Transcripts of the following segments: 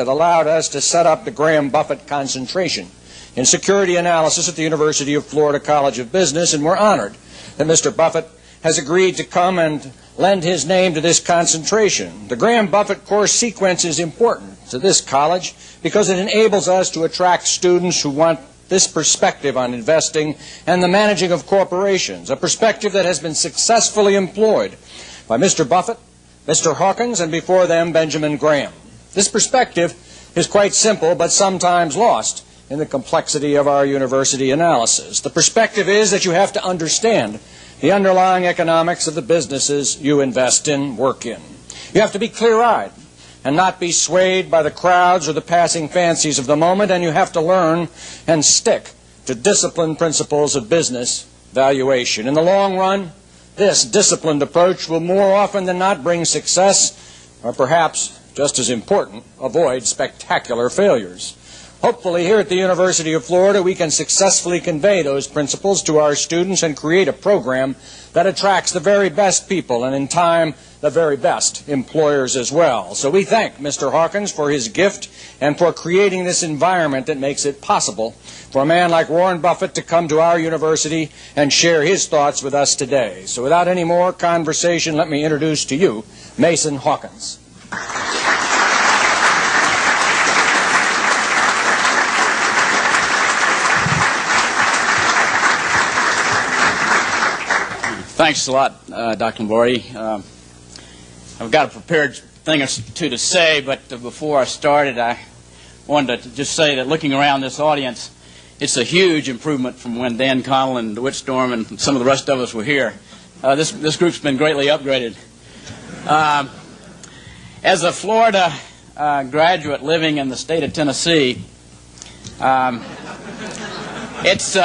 that allowed us to set up the Graham Buffett concentration in security analysis at the University of Florida College of Business, and we're honored that Mr. Buffett has agreed to come and lend his name to this concentration. The Graham Buffett course sequence is important to this college because it enables us to attract students who want this perspective on investing and the managing of corporations, a perspective that has been successfully employed by Mr. Buffett, Mr. Hawkins, and before them, Benjamin Graham. This perspective is quite simple, but sometimes lost in the complexity of our university analysis. The perspective is that you have to understand the underlying economics of the businesses you invest in, work in. You have to be clear-eyed and not be swayed by the crowds or the passing fancies of the moment, and you have to learn and stick to disciplined principles of business valuation. In the long run, this disciplined approach will more often than not bring success, or perhaps, just as important, avoid spectacular failures. Hopefully, here at the University of Florida, we can successfully convey those principles to our students and create a program that attracts the very best people and, in time, the very best employers as well. So we thank Mr. Hawkins for his gift and for creating this environment that makes it possible for a man like Warren Buffett to come to our university and share his thoughts with us today. So without any more conversation, let me introduce to you Mason Hawkins. Thanks a lot, Dr. Lombardi. I've got a prepared thing or two to say, but before I started, I wanted to just say that looking around this audience, it's a huge improvement from when Dan Connell and DeWitt Storm and some of the rest of us were here. This group's been greatly upgraded. As a Florida graduate living in the state of Tennessee, it's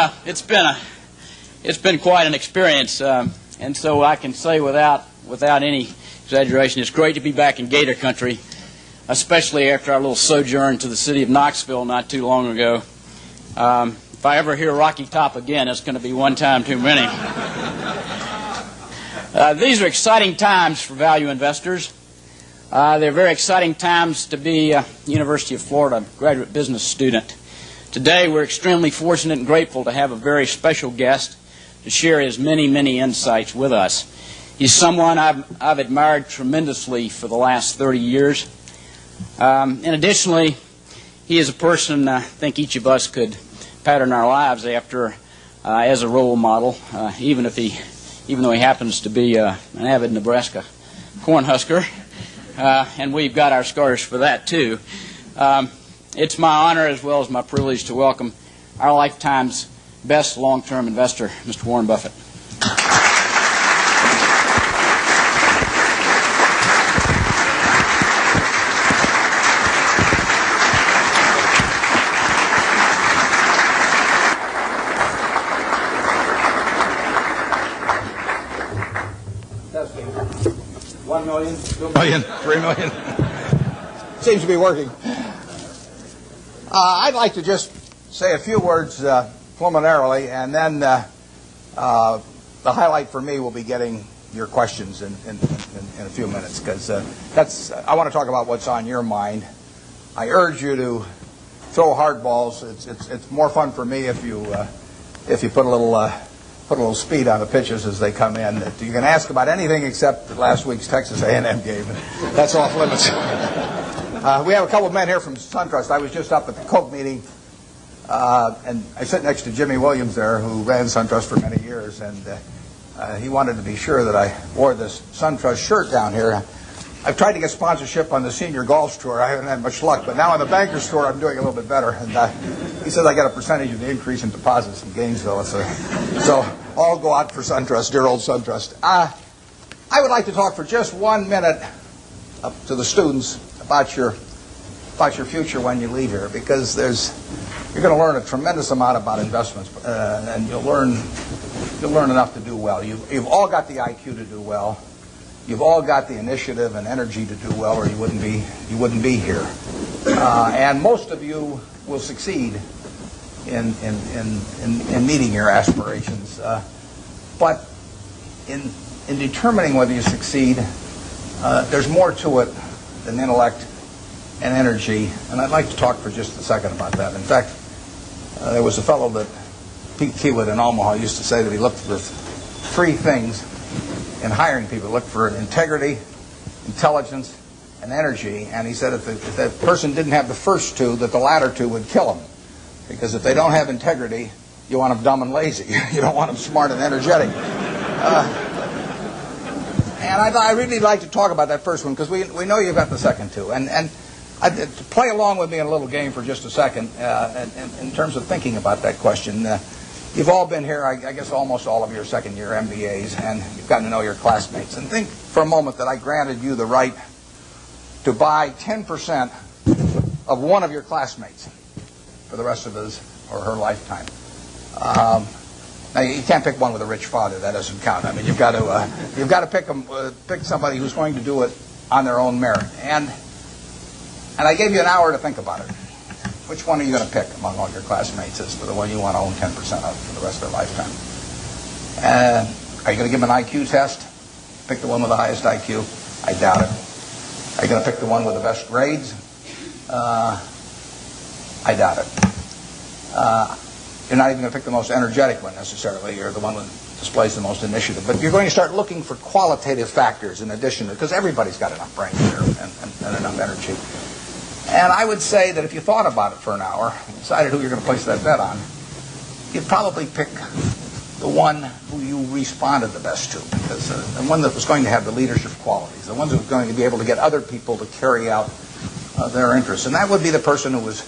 been quite an experience. And so I can say without any exaggeration, it's great to be back in Gator Country, especially after our little sojourn to the city of Knoxville not too long ago. If I ever hear Rocky Top again, it's going to be one time too many. These are exciting times for value investors. They're very exciting times to be a University of Florida graduate business student. Today, we're extremely fortunate and grateful to have a very special guest to share his many, many insights with us. He's someone I've admired tremendously for the last 30 years. And additionally, he is a person I think each of us could pattern our lives after as a role model, even though he happens to be an avid Nebraska Cornhusker. And we've got our scars for that, too. It's my honor as well as my privilege to welcome our lifetime's best long-term investor, Mr. Warren Buffett. $1 million, $2 million, $3 million. Seems to be working. I'd like to just say a few words preliminarily, and then the highlight for me will be getting your questions in a few minutes, because I want to talk about what's on your mind. I urge you to throw hard balls. It's more fun for me if you put a little speed on the pitches as they come in. You can ask about anything except last week's Texas A&M game. That's off limits. We have a couple of men here from SunTrust. I was just up at the Coke meeting, and I sit next to Jimmy Williams there, who ran SunTrust for many years, and he wanted to be sure that I wore this SunTrust shirt down here. I've tried to get sponsorship on the senior golf tour. I haven't had much luck, but now on the Bankers tour, I'm doing a little bit better. And he says I get a percentage of the increase in deposits in Gainesville. So all go out for SunTrust, dear old SunTrust. I would like to talk for just 1 minute to the students about your future when you leave here, because you're going to learn a tremendous amount about investments, and you'll learn enough to do well. You've all got the IQ to do well. You've all got the initiative and energy to do well, or you wouldn't be here. And most of you will succeed in meeting your aspirations. But in determining whether you succeed, there's more to it than intellect and energy, and I'd like to talk for just a second about that. In fact, there was a fellow that Pete Kiewit in Omaha used to say that he looked for three things in hiring people. He looked for integrity, intelligence, and energy, and he said if that person didn't have the first two, that the latter two would kill him. Because if they don't have integrity, you want them dumb and lazy. You don't want them smart and energetic. And I'd really like to talk about that first one, because we know you've got the second two. And to play along with me in a little game for just a second, in terms of thinking about that question. You've all been here, I guess almost all of your second-year MBAs, and you've gotten to know your classmates. And think for a moment that I granted you the right to buy 10% of one of your classmates for the rest of his or her lifetime. Now you can't pick one with a rich father; that doesn't count. I mean, you've got to pick somebody who's going to do it on their own merit. And I gave you an hour to think about it. Which one are you going to pick among all your classmates as for the one you want to own 10% of for the rest of their lifetime? Are you going to give them an IQ test? Pick the one with the highest IQ? I doubt it. Are you going to pick the one with the best grades? I doubt it. You're not even going to pick the most energetic one necessarily. You're the one that displays the most initiative. But you're going to start looking for qualitative factors in addition to, because everybody's got enough brain here and enough energy. And I would say that if you thought about it for an hour and decided who you're going to place that bet on, you'd probably pick the one who you responded the best to, because the one that was going to have the leadership qualities, the one that was going to be able to get other people to carry out their interests. And that would be the person who was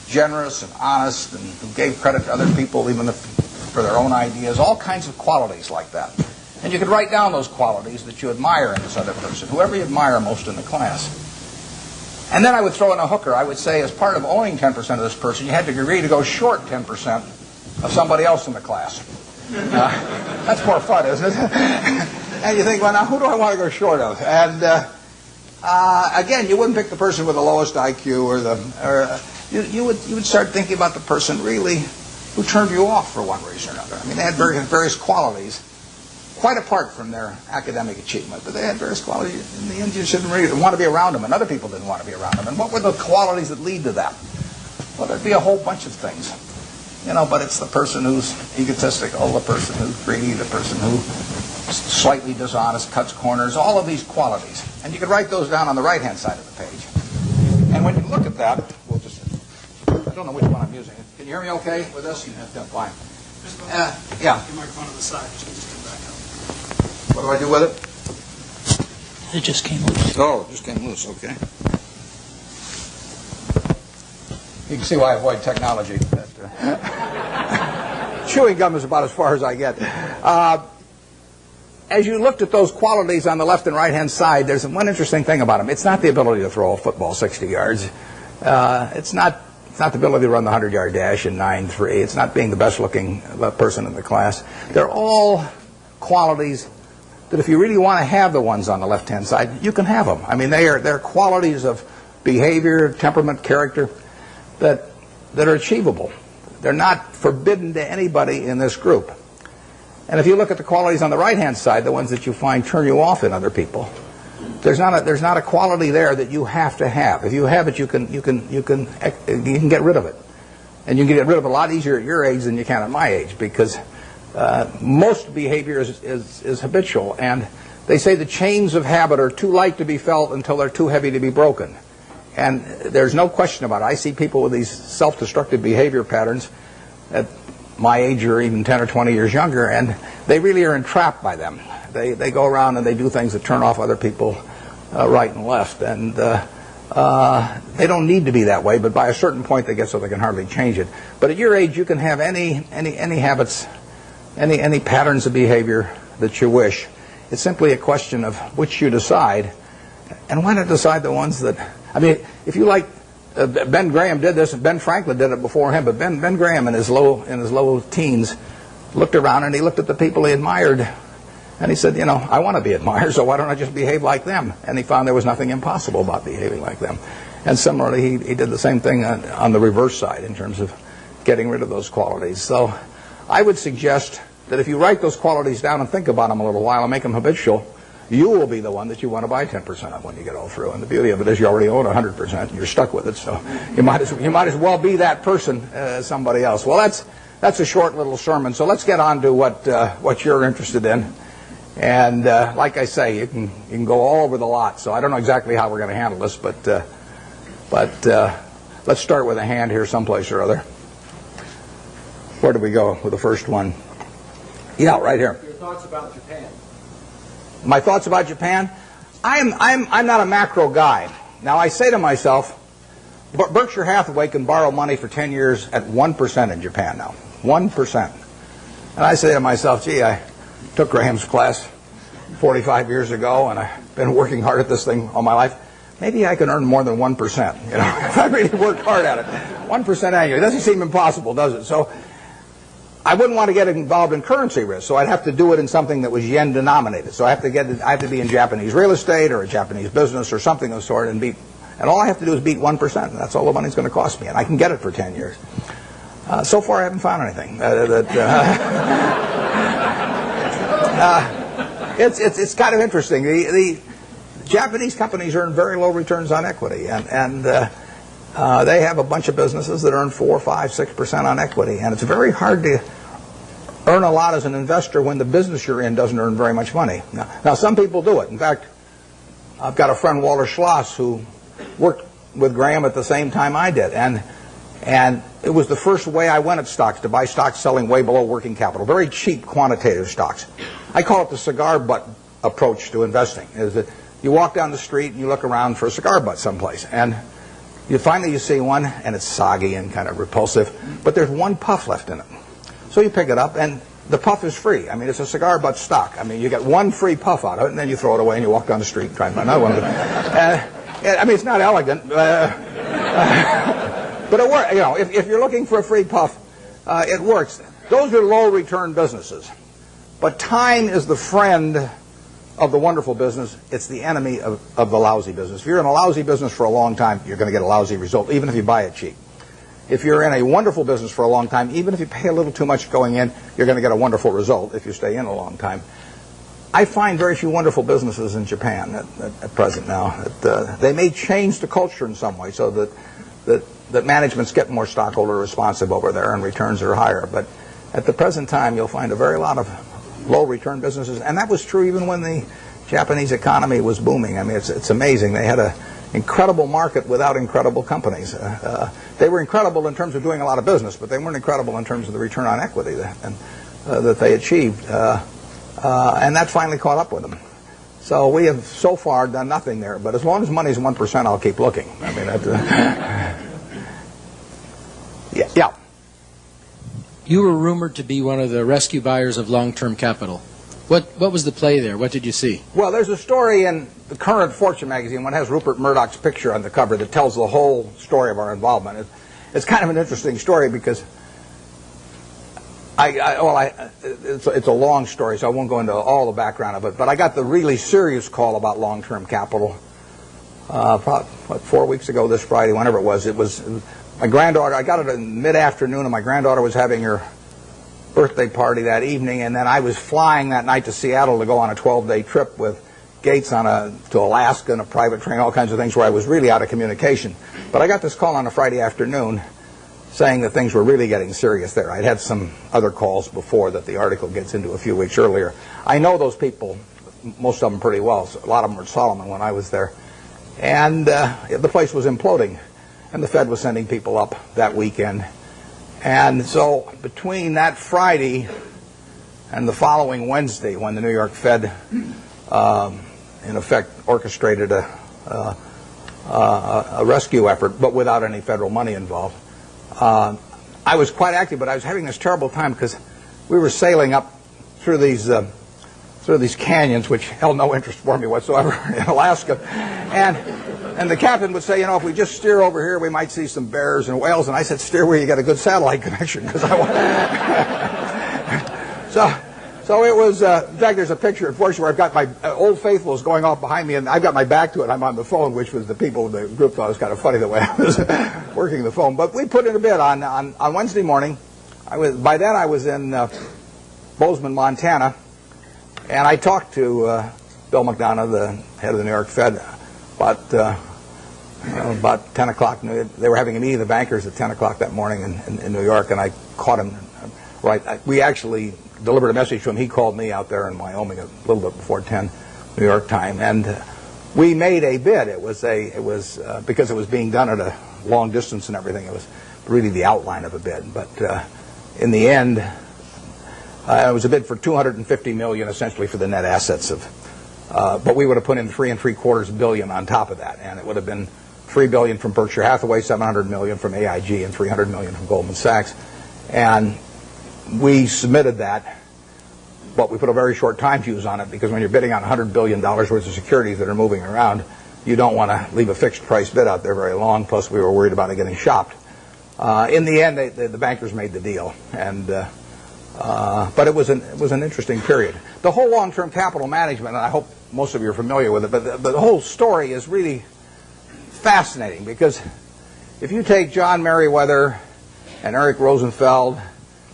generous and honest and who gave credit to other people even for their own ideas, all kinds of qualities like that. And you could write down those qualities that you admire in this other person, whoever you admire most in the class. And then I would throw in a hooker. I would say as part of owning 10% of this person, you had to agree to go short 10% of somebody else in the class. That's more fun, isn't it? And you think, well, now who do I want to go short of? And again, you wouldn't pick the person with the lowest IQ you would start thinking about the person really who turned you off for one reason or another. I mean, they had various qualities, quite apart from their academic achievement, but they had various qualities. In the end, you didn't really want to be around them, and other people didn't want to be around them. And what were the qualities that lead to that? Well, there'd be a whole bunch of things, but it's the person who's egotistical, the person who's greedy, the person who's slightly dishonest, cuts corners, all of these qualities. And you could write those down on the right-hand side of the page. And when you look at that, I don't know which one I'm using. Can you hear me okay with this? Yeah, fine. Yeah. Your microphone on the side. Just come back up. What do I do with it? It just came loose. Oh, it just came loose. Okay. You can see why I avoid technology. Chewing gum is about as far as I get. As you looked at those qualities on the left and right-hand side, there's one interesting thing about them. It's not the ability to throw a football 60 yards. It's not the ability to run the 100-yard dash in 9.3. It's not being the best-looking person in the class. They're all qualities that if you really want to have the ones on the left-hand side, you can have them. I mean, they're qualities of behavior, temperament, character that are achievable. They're not forbidden to anybody in this group. And if you look at the qualities on the right-hand side, the ones that you find turn you off in other people, there's not a quality there that you have to have. If you have it, you can get rid of it, and you can get rid of it a lot easier at your age than you can at my age, because most behavior is habitual, and they say the chains of habit are too light to be felt until they're too heavy to be broken. And there's no question about it. I see people with these self-destructive behavior patterns at my age or even 10 or 20 years younger, and they really are entrapped by them. They go around and they do things that turn off other people right and left, and they don't need to be that way, but by a certain point they get so they can hardly change it. But at your age, you can have any habits, any patterns of behavior that you wish. It's simply a question of which you decide, and why not decide the ones that, I mean, if you like, Ben Graham did this, and Ben Franklin did it before him, but Ben Graham in his low teens looked around and he looked at the people he admired, and he said, I want to be admired, so why don't I just behave like them? And he found there was nothing impossible about behaving like them. And similarly, he did the same thing on the reverse side in terms of getting rid of those qualities. So I would suggest that if you write those qualities down and think about them a little while and make them habitual, you will be the one that you want to buy 10% of when you get all through. And the beauty of it is you already own 100% and you're stuck with it. So you might as well be that person as somebody else. Well, that's a short little sermon. So let's get on to what you're interested in. And like I say, you can go all over the lot. So I don't know exactly how we're going to handle this, but let's start with a hand here someplace or other. Where do we go with the first one? Yeah, right here. Your thoughts about Japan? My thoughts about Japan? I'm not a macro guy. Now I say to myself, Berkshire Hathaway can borrow money for 10 years at 1% in Japan now. 1%. And I say to myself, gee, I took Graham's class 45 years ago, and I've been working hard at this thing all my life. Maybe I can earn more than 1%, if I really worked hard at it. 1% annually. It doesn't seem impossible, does it? So I wouldn't want to get involved in currency risk, so I'd have to do it in something that was yen denominated. So I have to be in Japanese real estate or a Japanese business or something of the sort, and all I have to do is beat 1%. And that's all the money's going to cost me, and I can get it for 10 years. So far, I haven't found anything. It's kind of interesting. The Japanese companies earn very low returns on equity, and they have a bunch of businesses that earn 4, 5, 6% on equity, and it's very hard to earn a lot as an investor when the business you're in doesn't earn very much money. Now some people do it. In fact, I've got a friend, Walter Schloss, who worked with Graham at the same time I did, and it was the first way I went at stocks, to buy stocks selling way below working capital, very cheap quantitative stocks. I call it the cigar butt approach to investing. Is that you walk down the street and you look around for a cigar butt someplace, and you see one, and it's soggy and kind of repulsive, but there's one puff left in it. So you pick it up, and the puff is free. I mean, it's a cigar butt stock. I mean, you get one free puff out of it, and then you throw it away, and you walk down the street and try and find another one. I mean, it's not elegant, but it works. You know, if you're looking for a free puff, it works. Those are low-return businesses. But time is the friend of the wonderful business. It's the enemy of the lousy business. If you're in a lousy business for a long time, you're going to get a lousy result, even if you buy it cheap. If you're in a wonderful business for a long time, even if you pay a little too much going in, you're going to get a wonderful result if you stay in a long time. I find very few wonderful businesses in Japan at present now. They may change the culture in some way so that managements get more stockholder responsive over there and returns are higher. But at the present time, you'll find a very lot of low-return businesses, and that was true even when the Japanese economy was booming. I mean, it's amazing. They had an incredible market without incredible companies. They were incredible in terms of doing a lot of business, but they weren't incredible in terms of the return on equity that they achieved. And that finally caught up with them. So we have so far done nothing there, but as long as money's 1%, I'll keep looking. I mean, yeah. You were rumored to be one of the rescue buyers of long-term capital. What was the play there? What did you see? Well, there's a story in the current Fortune magazine, one has Rupert Murdoch's picture on the cover that tells the whole story of our involvement. It's kind of an interesting story because it's a long story, so I won't go into all the background of it, but I got the really serious call about long-term capital probably 4 weeks ago this Friday, whenever it was my granddaughter. I got it in mid-afternoon, and my granddaughter was having her birthday party that evening, and then I was flying that night to Seattle to go on a 12-day trip with Gates to Alaska in a private train, all kinds of things where I was really out of communication. But I got this call on a Friday afternoon saying that things were really getting serious there. I'd had some other calls before that the article gets into a few weeks earlier. I know those people, most of them pretty well. A lot of them were at Solomon when I was there. And the place was imploding, and the Fed was sending people up that weekend. And so between that Friday and the following Wednesday, when the New York Fed, in effect, orchestrated a rescue effort, but without any federal money involved, I was quite active, but I was having this terrible time because we were sailing up through these canyons, which held no interest for me whatsoever, in Alaska. And the captain would say, you know, if we just steer over here, we might see some bears and whales. And I said, steer where you get a good satellite connection, because I want. So it was. In fact, there's a picture, unfortunately, where I've got my Old Faithful is going off behind me, and I've got my back to it. I'm on the phone, which was the people in the group thought it was kind of funny the way I was working the phone. But we put in a bid on Wednesday morning. By then I was in Bozeman, Montana, and I talked to Bill McDonough, the head of the New York Fed, about 10 o'clock. They were having a meeting of the bankers at 10 o'clock that morning in New York, and I caught him right. We actually delivered a message to him. He called me out there in Wyoming a little bit before 10 New York time, and we made a bid. It was because it was being done at a long distance and everything. It was really the outline of a bid, but in the end, it was a bid for $250 million, essentially for the net assets of. But we would have put in $3.75 billion on top of that, and it would have been $3 billion from Berkshire Hathaway, $700 million from AIG, and $300 million from Goldman Sachs. And we submitted that, but we put a very short time fuse on it, because when you're bidding on $100 billion worth of securities that are moving around, you don't want to leave a fixed price bid out there very long. Plus, we were worried about it getting shopped. In the end, the bankers made the deal, and but it was an interesting period. The whole long-term capital management, and I hope most of you are familiar with it, but the whole story is really fascinating, because if you take John Meriwether and Eric Rosenfeld,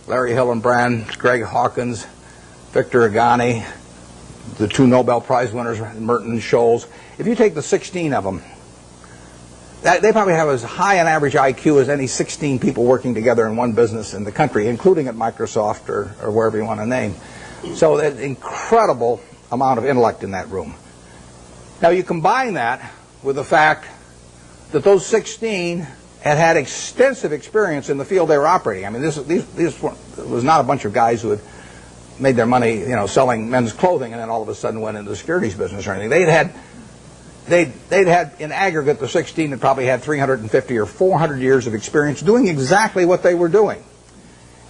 Larry Hillenbrand, Greg Hawkins, Victor Agani, the two Nobel Prize winners, Merton and Scholes, if you take the 16 of them, they probably have as high an average IQ as any 16 people working together in one business in the country, including at Microsoft or wherever you want to name. So there's an incredible amount of intellect in that room. Now you combine that with the fact that those 16 had extensive experience in the field they were operating. I mean, this was not a bunch of guys who had made their money, selling men's clothing and then all of a sudden went into the securities business or anything. They'd had in aggregate, the 16 had probably had 350 or 400 years of experience doing exactly what they were doing.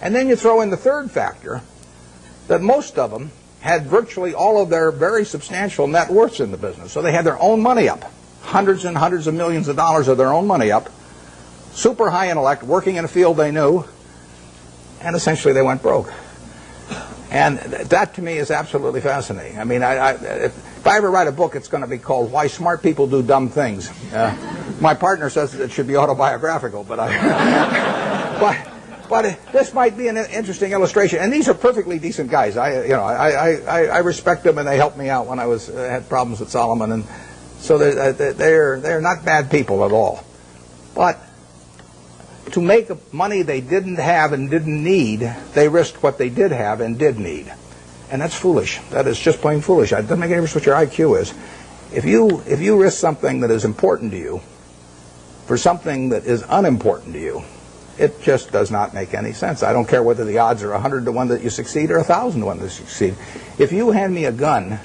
And then you throw in the third factor, that most of them had virtually all of their very substantial net worths in the business. So they had their own money up, hundreds and hundreds of millions of dollars of their own money up, super high intellect, working in a field they knew, and essentially they went broke. And that to me is absolutely fascinating. I mean, if I ever write a book, it's going to be called Why Smart People Do Dumb Things. My partner says it should be autobiographical, but this might be an interesting illustration. And these are perfectly decent guys. I respect them, and they helped me out when I had problems with Solomon, and so they're not bad people at all. But to make money they didn't have and didn't need, they risked what they did have and did need. And that's foolish. That is just plain foolish. It doesn't make any difference what your IQ is. If you risk something that is important to you for something that is unimportant to you, it just does not make any sense. I don't care whether the odds are 100 to 1 that you succeed or 1,000 to 1 that you succeed. If you hand me a gun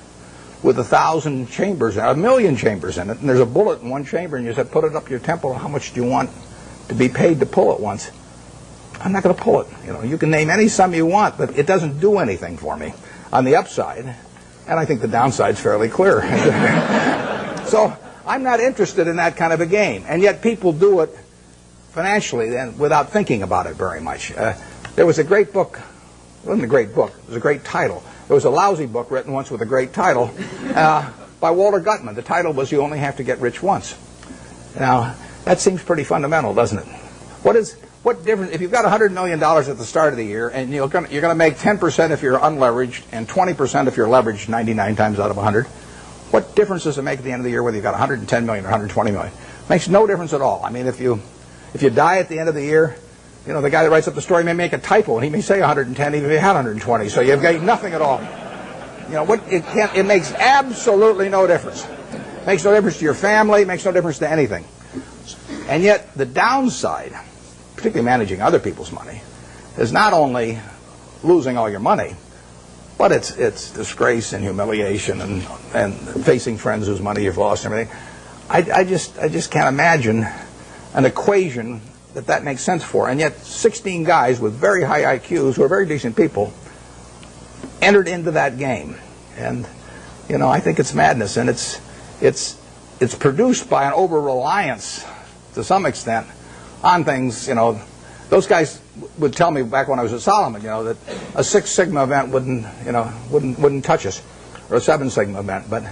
with 1,000 chambers, 1,000,000 chambers in it, and there's a bullet in one chamber, and you said, put it up your temple, how much do you want to be paid to pull it once? I'm not going to pull it. You can name any sum you want, but it doesn't do anything for me on the upside, and I think the downside's fairly clear. So I'm not interested in that kind of a game, and yet people do it financially and without thinking about it very much. There was a great book. It wasn't a great book. It was a great title. There was a lousy book written once with a great title by Walter Gutman. The title was You Only Have to Get Rich Once. Now, that seems pretty fundamental, doesn't it? What difference if you've got $100 million at the start of the year, and you're going to make 10% if you're unleveraged and 20% if you're leveraged 99 times out of 100? What difference does it make at the end of the year whether you've got $110 million or $120 million? Makes no difference at all. I mean, if you die at the end of the year, the guy that writes up the story may make a typo, and he may say 110 even if he had 120. So you've got nothing at all. It makes absolutely no difference. It makes no difference to your family. It makes no difference to anything. And yet the downside, particularly managing other people's money, is not only losing all your money, but it's disgrace and humiliation and facing friends whose money you've lost and everything. I just can't imagine an equation that makes sense for. And yet 16 guys with very high IQs who are very decent people entered into that game. And I think it's madness, and it's produced by an over-reliance to some extent on things. Those guys would tell me back when I was at Solomon, that a 6 Sigma event wouldn't touch us, or a 7 Sigma event, but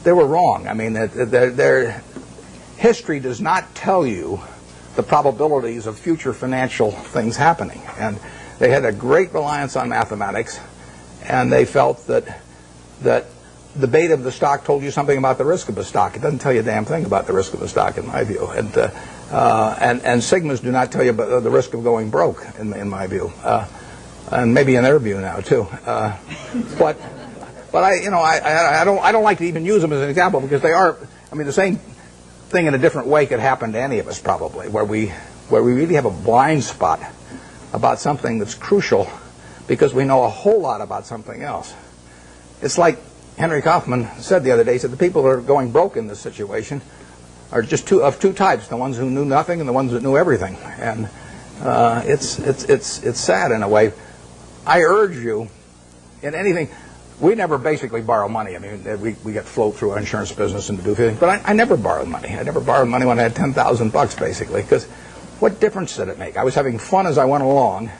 they were wrong. I mean, their history does not tell you the probabilities of future financial things happening, and they had a great reliance on mathematics, and they felt that debate of the stock told you something about the risk of the stock. It doesn't tell you a damn thing about the risk of the stock, in my view. And sigmas do not tell you about the risk of going broke, in my view, and maybe in their view now too. But I don't like to even use them as an example because they are. I mean, the same thing in a different way could happen to any of us probably, where we really have a blind spot about something that's crucial because we know a whole lot about something else. It's like Henry Kaufman said the other day. He said the people who are going broke in this situation are just of two types: the ones who knew nothing and the ones that knew everything. And it's sad in a way. I urge you, in anything. We never basically borrow money. I mean, we get float through our insurance business and to do things, but I never borrowed money. I never borrowed money when I had $10,000 basically, because what difference did it make? I was having fun as I went along,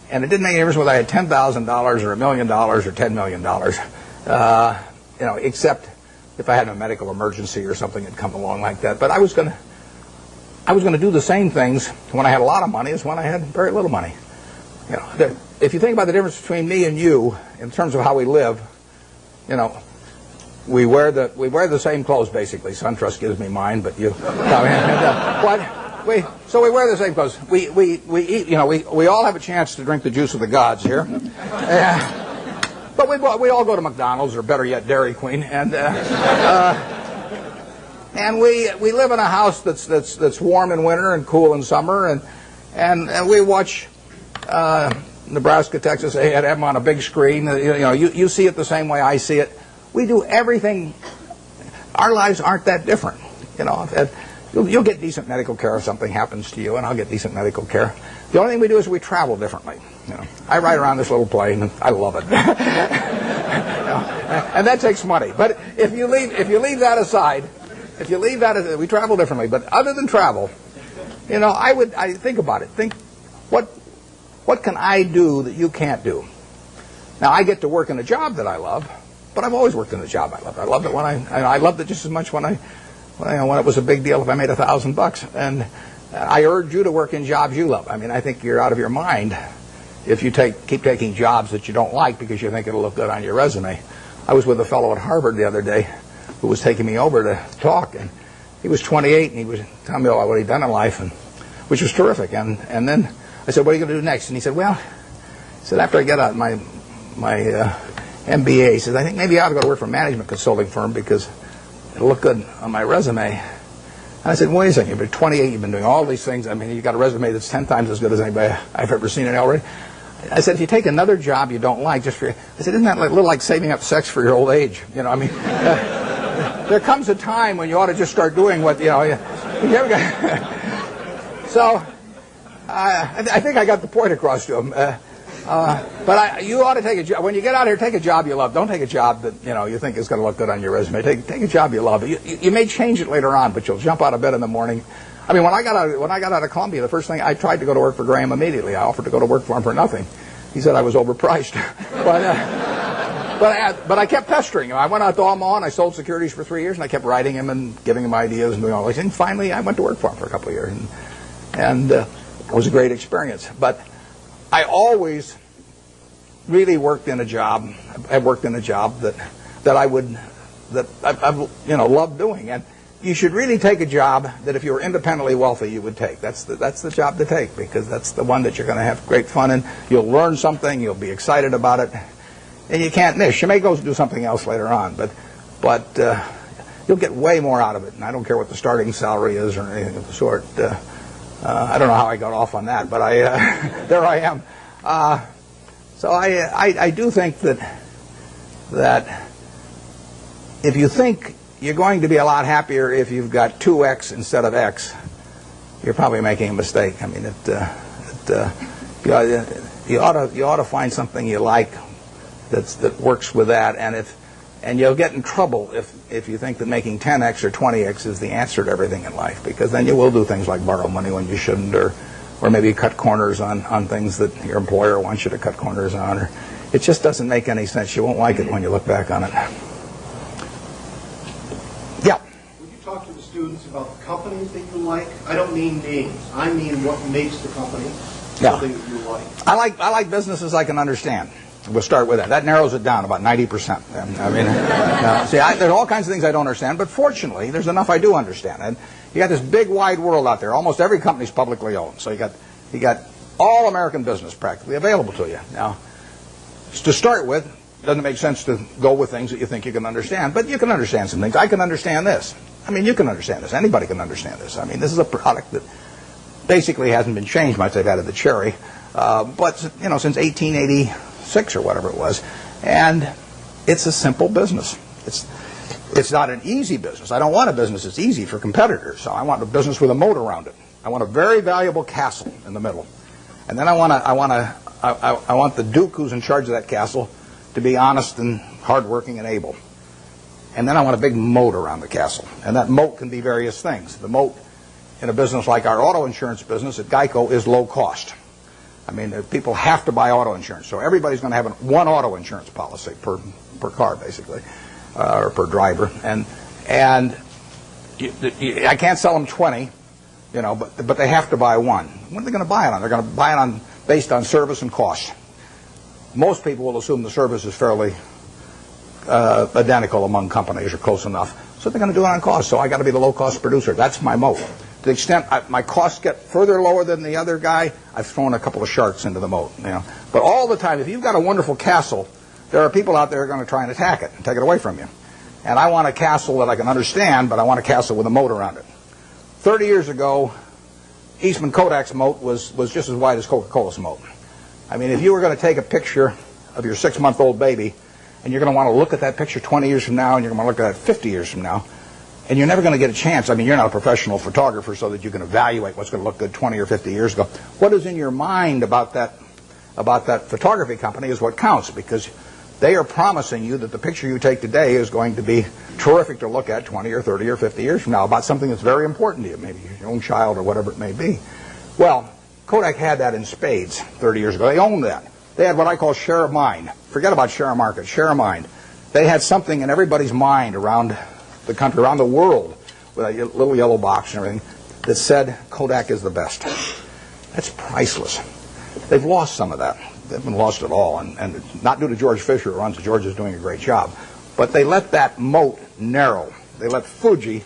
and it didn't make any difference whether I had $10,000 or $1 million or $10 million, except if I had a medical emergency or something had come along like that. But I was going to do the same things when I had a lot of money as when I had very little money. If you think about the difference between me and you in terms of how we live, we wear the same clothes basically. SunTrust gives me mine, but you. So we wear the same clothes. We eat. We all have a chance to drink the juice of the gods here, but we all go to McDonald's or better yet Dairy Queen, and we live in a house that's warm in winter and cool in summer, and we watch. Nebraska, Texas, they had them on a big screen. You see it the same way I see it. We do everything. Our lives aren't that different. You'll get decent medical care if something happens to you, and I'll get decent medical care. The only thing we do is we travel differently. I ride around this little plane, and I love it. And that takes money. But if you leave that aside, we travel differently. But other than travel, I think about it. Think what can I do that you can't do? Now, I get to work in a job that I love, but I've always worked in a job I love. I loved it when I loved it just as much when it was a big deal if I made $1,000. And I urge you to work in jobs you love. I mean, I think you're out of your mind if you keep taking jobs that you don't like because you think it'll look good on your resume. I was with a fellow at Harvard the other day who was taking me over to talk, and he was 28, and he was telling me what he'd done in life, which was terrific. And then I said, what are you going to do next? And he said, after I get out my MBA, he says, I think maybe I ought to go to work for a management consulting firm because it'll look good on my resume. And I said, wait a second, you've been 28, you've been doing all these things. I mean, you've got a resume that's 10 times as good as anybody I've ever seen it already. I said, if you take another job you don't like, I said, isn't that a little like saving up sex for your old age? There comes a time when you ought to just start doing what, So, I think I got the point across to him. But you ought to take a job. When you get out here, take a job you love. Don't take a job that you think is going to look good on your resume. Take a job you love. You may change it later on, but you'll jump out of bed in the morning. I mean, when I got out of Columbia, the first thing I tried to go to work for Graham immediately. I offered to go to work for him for nothing. He said I was overpriced, but I kept pestering him. I went out to Omaha and I sold securities for 3 years, and I kept writing him and giving him ideas and doing all these things. Finally, I went to work for him for a couple of years, and it was a great experience. But I always really worked in a job. I worked in a job that I loved doing. And you should really take a job that if you were independently wealthy, you would take. That's the job to take, because that's the one that you're going to have great fun in. You'll learn something. You'll be excited about it, and you can't miss. You may go do something else later on, but you'll get way more out of it. And I don't care what the starting salary is or anything of the sort. I don't know how I got off on that, but there I am. So I do think that if you think you're going to be a lot happier if you've got 2x instead of x, you're probably making a mistake. I mean, you ought to find something you like that works with that, and you'll get in trouble if you think that making 10x or 20x is the answer to everything in life, because then you will do things like borrow money when you shouldn't, or maybe cut corners on things that your employer wants you to cut corners on. Or it just doesn't make any sense. You won't like it when you look back on it. Yeah. Would you talk to the students about the companies that you like? I don't mean names. I mean what makes the company something that you like. I like businesses I can understand. We'll start with that. That narrows it down about 90%. I mean, there's all kinds of things I don't understand, but fortunately, there's enough I do understand. And you got this big, wide world out there. Almost every company's publicly owned, so you got all American business practically available to you. Now, to start with, it doesn't make sense to go with things that you think you can understand, but you can understand some things. I can understand this. I mean, you can understand this. Anybody can understand this. I mean, this is a product that basically hasn't been changed much. They've added the cherry, but since 1886 or whatever it was, and it's a simple business. It's not an easy business. I don't want a business that's easy for competitors. So I want a business with a moat around it. I want a very valuable castle in the middle, and then I want the duke who's in charge of that castle to be honest and hardworking and able. And then I want a big moat around the castle. And that moat can be various things. The moat in a business like our auto insurance business at GEICO is low cost. I mean, people have to buy auto insurance. So everybody's going to have one auto insurance policy per car, basically, or per driver. And I can't sell them 20, but they have to buy one. What are they going to buy it on? They're going to buy it based on service and cost. Most people will assume the service is fairly identical among companies or close enough. So they're going to do it on cost. So I got to be the low-cost producer. That's my moat. To the extent my costs get further lower than the other guy, I've thrown a couple of sharks into the moat. But all the time, if you've got a wonderful castle, there are people out there who are going to try and attack it and take it away from you. And I want a castle that I can understand, but I want a castle with a moat around it. 30 years ago, Eastman Kodak's moat was just as wide as Coca-Cola's moat. I mean, if you were going to take a picture of your 6-month-old baby, and you're going to want to look at that picture 20 years from now, and you're going to want to look at it 50 years from now, and you're never going to get a chance. I mean, you're not a professional photographer so that you can evaluate what's going to look good 20 or 50 years ago. What is in your mind about that photography company is what counts, because they are promising you that the picture you take today is going to be terrific to look at 20 or 30 or 50 years from now about something that's very important to you, maybe your own child or whatever it may be. Well, Kodak had that in spades 30 years ago. They owned that. They had what I call share of mind. Forget about share of market, share of mind. They had something in everybody's mind around the country, around the world, with a little yellow box and everything, that said Kodak is the best. That's priceless. They've lost some of that. They haven't lost it all, and not due to George Fisher, who runs it. George is doing a great job. But they let that moat narrow. They let Fuji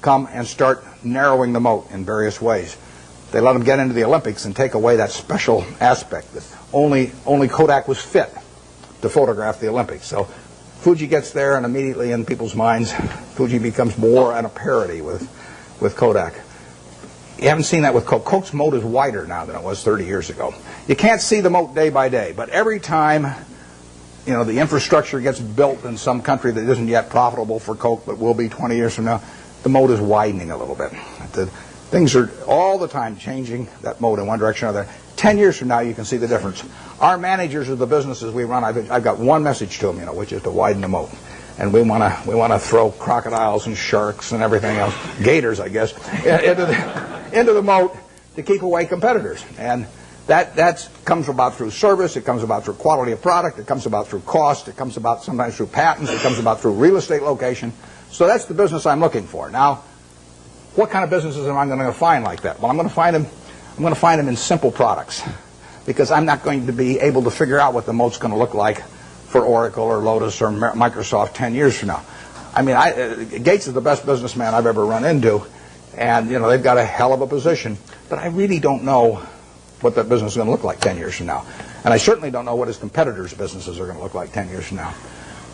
come and start narrowing the moat in various ways. They let them get into the Olympics and take away that special aspect that only Kodak was fit to photograph the Olympics. So Fuji gets there, and immediately in people's minds, Fuji becomes more at a parity with Kodak. You haven't seen that with Coke. Coke's moat is wider now than it was 30 years ago. You can't see the moat day by day, but every time the infrastructure gets built in some country that isn't yet profitable for Coke but will be 20 years from now, the moat is widening a little bit. Things are all the time changing that moat in one direction or another. 10 years from now, you can see the difference. Our managers of the businesses we run, I've got one message to them, which is to widen the moat. And we want to throw crocodiles and sharks and everything else, gators, I guess, into the moat to keep away competitors. And that comes about through service. It comes about through quality of product. It comes about through cost. It comes about sometimes through patents. It comes about through real estate location. So that's the business I'm looking for. Now, what kind of businesses am I going to find like that? Well, I'm going to find them in simple products, because I'm not going to be able to figure out what the moat's going to look like for Oracle or Lotus or Microsoft 10 years from now. I mean, Gates is the best businessman I've ever run into, and they've got a hell of a position, but I really don't know what that business is going to look like 10 years from now. And I certainly don't know what his competitors' businesses are going to look like 10 years from now.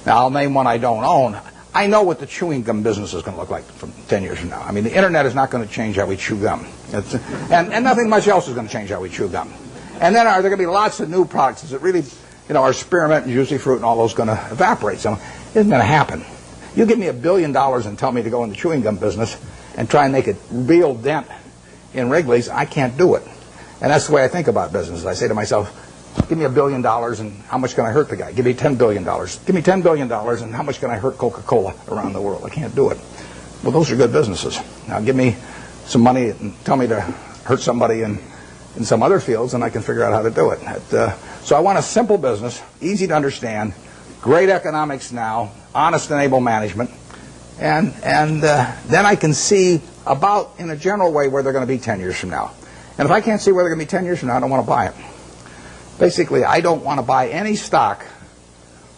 Now, I'll name one I don't own. I know what the chewing gum business is going to look like from 10 years from now. I mean, the internet is not going to change how we chew gum. And nothing much else is going to change how we chew gum. And then are there going to be lots of new products? Is it really, our spearmint and juicy fruit and all those going to evaporate? So it isn't going to happen. You give me $1 billion and tell me to go in the chewing gum business and try and make a real dent in Wrigley's, I can't do it. And that's the way I think about business. I say to myself, give me $1 billion and how much can I hurt the guy? Give me $10 billion. Give me $10 billion and how much can I hurt Coca-Cola around the world? I can't do it. Well, those are good businesses. Now give me some money and tell me to hurt somebody in some other fields, and I can figure out how to do it. So I want a simple business, easy to understand, great economics now, honest and able management, and then I can see about, in a general way, where they're going to be 10 years from now. And if I can't see where they're going to be 10 years from now, I don't want to buy it. Basically, I don't want to buy any stock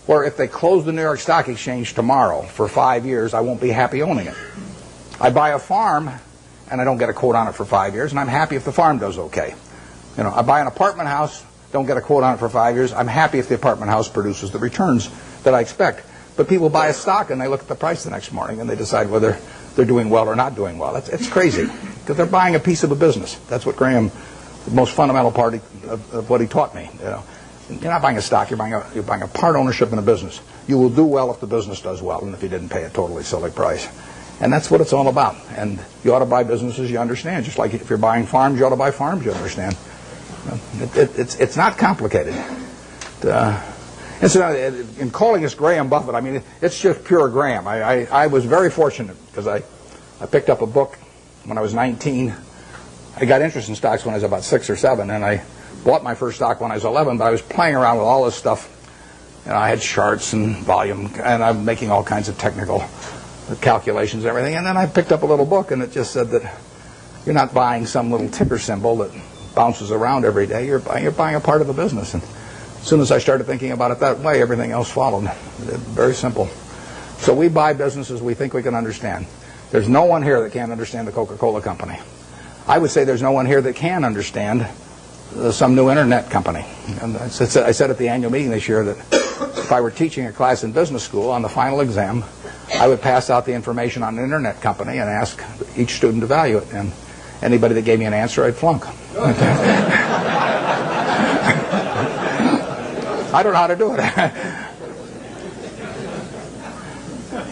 where if they close the New York Stock Exchange tomorrow for 5 years, I won't be happy owning it. I buy a farm, and I don't get a quote on it for 5 years, and I'm happy if the farm does okay. I buy an apartment house, don't get a quote on it for 5 years. I'm happy if the apartment house produces the returns that I expect. But people buy a stock, and they look at the price the next morning, and they decide whether they're doing well or not doing well. It's crazy, because they're buying a piece of a business. That's what Graham, the most fundamental part of what he taught me. You're not buying a stock, you're buying a part ownership in a business. You will do well if the business does well, and if you didn't pay a totally silly price. And that's what it's all about. And you ought to buy businesses you understand. Just like if you're buying farms, you ought to buy farms you understand. It's not complicated. Incidentally, in calling this Graham Buffett, I mean, it's just pure Graham. I was very fortunate because I picked up a book when I was 19. I got interested in stocks when I was about 6 or 7, and I bought my first stock when I was 11, but I was playing around with all this stuff. I had charts and volume, and I'm making all kinds of technical calculations and everything. And then I picked up a little book, and it just said that you're not buying some little ticker symbol that bounces around every day. You're buying a part of the business. And as soon as I started thinking about it that way, everything else followed. Very simple. So we buy businesses we think we can understand. There's no one here that can't understand the Coca-Cola company. I would say there's no one here that can understand some new internet company. And I said at the annual meeting this year that if I were teaching a class in business school on the final exam, I would pass out the information on an internet company and ask each student to value it. And anybody that gave me an answer, I'd flunk. I don't know how to do it.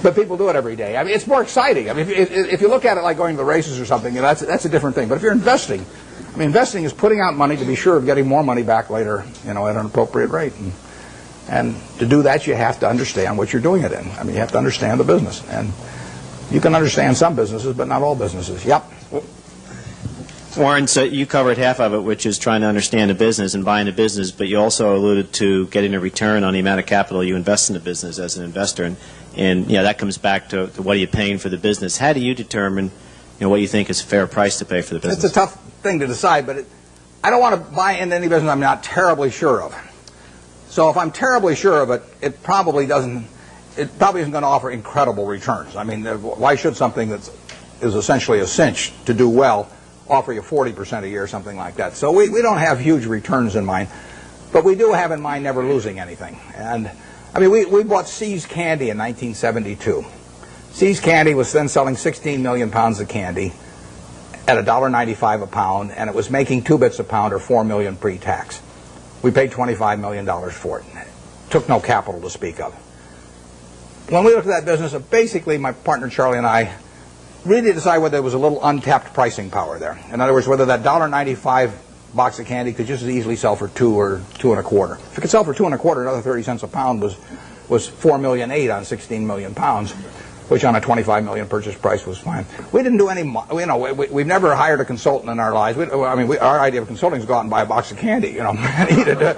But people do it every day. I mean, it's more exciting. I mean, if you look at it like going to the races or something, that's a different thing. But if you're investing, I mean, investing is putting out money to be sure of getting more money back later, at an appropriate rate. And to do that, you have to understand what you're doing it in. I mean, you have to understand the business. And you can understand some businesses, but not all businesses. Yep. Warren, so you covered half of it, which is trying to understand a business and buying a business, but you also alluded to getting a return on the amount of capital you invest in the business as an investor. And that comes back to what are you paying for the business. How do you determine what you think is a fair price to pay for the business? It's a tough thing to decide, but I don't want to buy into any business I'm not terribly sure of. So if I'm terribly sure of it, it probably isn't going to offer incredible returns. I mean, why should something that is essentially a cinch to do well offer you 40% a year or something like that? So we don't have huge returns in mind, but we do have in mind never losing anything. And I mean, we bought See's Candy in 1972. See's Candy was then selling 16 million pounds of candy at $1.95 a pound, and it was making 2 bits a pound or $4 million pre-tax. We paid $25 million for it. Took no capital to speak of. When we looked at that business, basically my partner Charlie and I really decided whether there was a little untapped pricing power there. In other words, whether that $1.95 box of candy could just as easily sell for $2 or $2.25. If it could sell for $2.25, another 30 cents a pound was $4.8 million on 16 million pounds, which on a 25 million purchase price was fine. We didn't do any, we've never hired a consultant in our lives. Our idea of consulting is go out and buy a box of candy, and eat it.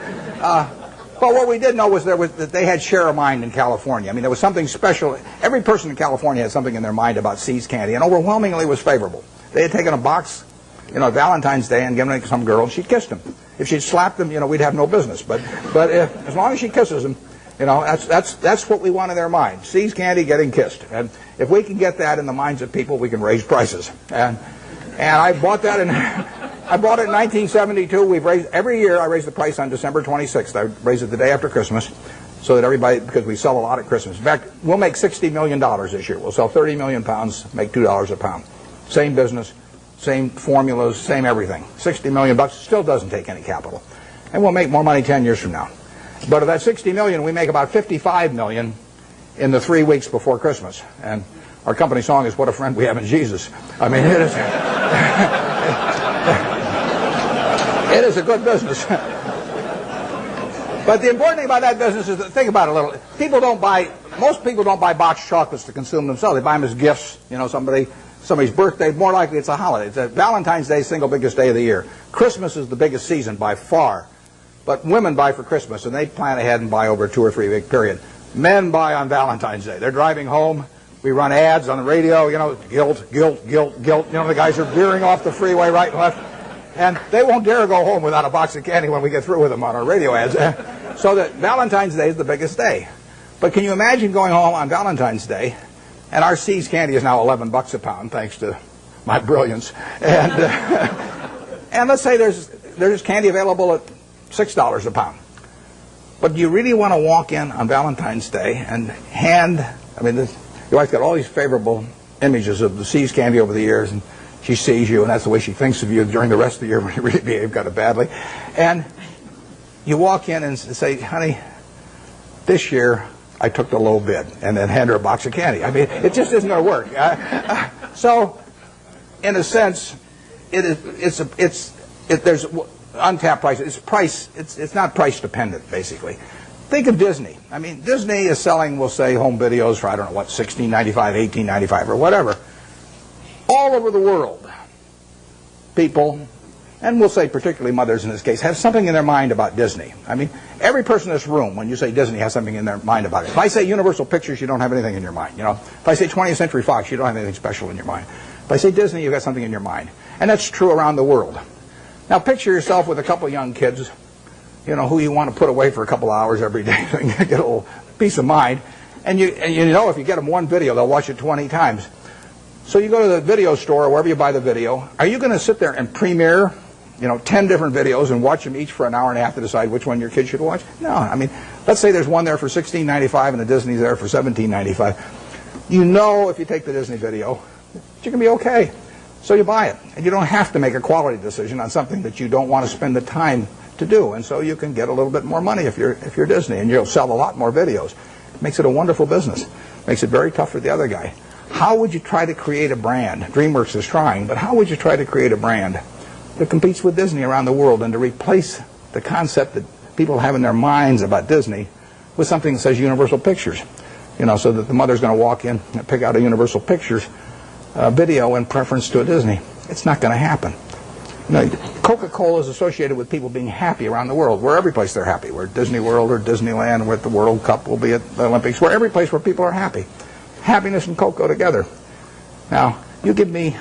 But what we did know was that they had share of mind in California. I mean, there was something special. Every person in California had something in their mind about See's Candy, and overwhelmingly was favorable. They had taken a box, Valentine's Day and given it to some girl, and she'd kissed him. If she'd slapped him, we'd have no business. But as long as she kisses him, that's what we want in their mind. See's Candy getting kissed. And if we can get that in the minds of people, we can raise prices. And I bought that I bought it in 1972. We've raised every year. I raise the price on December 26th. I raise it the day after Christmas, so that everybody, because we sell a lot at Christmas. In fact, we'll make $60 million this year. We'll sell 30 million pounds, make $2 a pound. Same business, same formulas, same everything. $60 million still doesn't take any capital, and we'll make more money 10 years from now. But of that $60 million, we make about $55 million in the 3 weeks before Christmas. And our company song is "What a Friend We Have in Jesus." I mean, it is. It is a good business. But the important thing about that business is that, think about it a little. Most people don't buy boxed chocolates to consume themselves. They buy them as gifts. Somebody's birthday. More likely it's a holiday. It's Valentine's Day, single biggest day of the year. Christmas is the biggest season by far. But women buy for Christmas, and they plan ahead and buy over a 2 or 3 week period. Men buy on Valentine's Day. They're driving home. We run ads on the radio, guilt. The guys are veering off the freeway right and left. And they won't dare go home without a box of candy when we get through with them on our radio ads. So that Valentine's Day is the biggest day. But can you imagine going home on Valentine's Day, and our See's candy is now $11 a pound, thanks to my brilliance. And let's say there's candy available at $6 a pound. But do you really want to walk in on Valentine's Day and hand, your wife's got all these favorable images of the See's candy over the years, and she sees you, and that's the way she thinks of you during the rest of the year when you really behave kind of badly. And you walk in and say, honey, this year I took the low bid, and then hand her a box of candy. It just isn't going to work. So, in a sense, there's untapped price. It's not price dependent, basically. Think of Disney. Disney is selling, we'll say, home videos for, $16.95, $18.95, or whatever. All over the world, people, and we'll say particularly mothers in this case, have something in their mind about Disney. Every person in this room, when you say Disney, has something in their mind about it. If I say Universal Pictures, you don't have anything in your mind. If I say 20th Century Fox, you don't have anything special in your mind. If I say Disney, you've got something in your mind. And that's true around the world. Now picture yourself with a couple of young kids, who you want to put away for a couple of hours every day so you get a little peace of mind. And if you get them one video, they'll watch it 20 times. So you go to the video store or wherever you buy the video. Are you going to sit there and premiere, 10 different videos and watch them each for an hour and a half to decide which one your kid should watch? No. Let's say there's one there for $16.95 and the Disney's there for $17.95. If you take the Disney video, you're going to be okay. So you buy it. And you don't have to make a quality decision on something that you don't want to spend the time to do. And so you can get a little bit more money if you're Disney, and you'll sell a lot more videos. It makes it a wonderful business. Makes it very tough for the other guy. How would you try to create a brand? DreamWorks is trying, but how would you try to create a brand that competes with Disney around the world and to replace the concept that people have in their minds about Disney with something that says Universal Pictures? So that the mother's going to walk in and pick out a Universal Pictures video in preference to a Disney. It's not going to happen. Coca-Cola is associated with people being happy around the world. We're every place they're happy. We're at Disney World or Disneyland. We're at the World Cup. We'll be at the Olympics. We're every place where people are happy. Happiness and Coke go together. Now, you give me,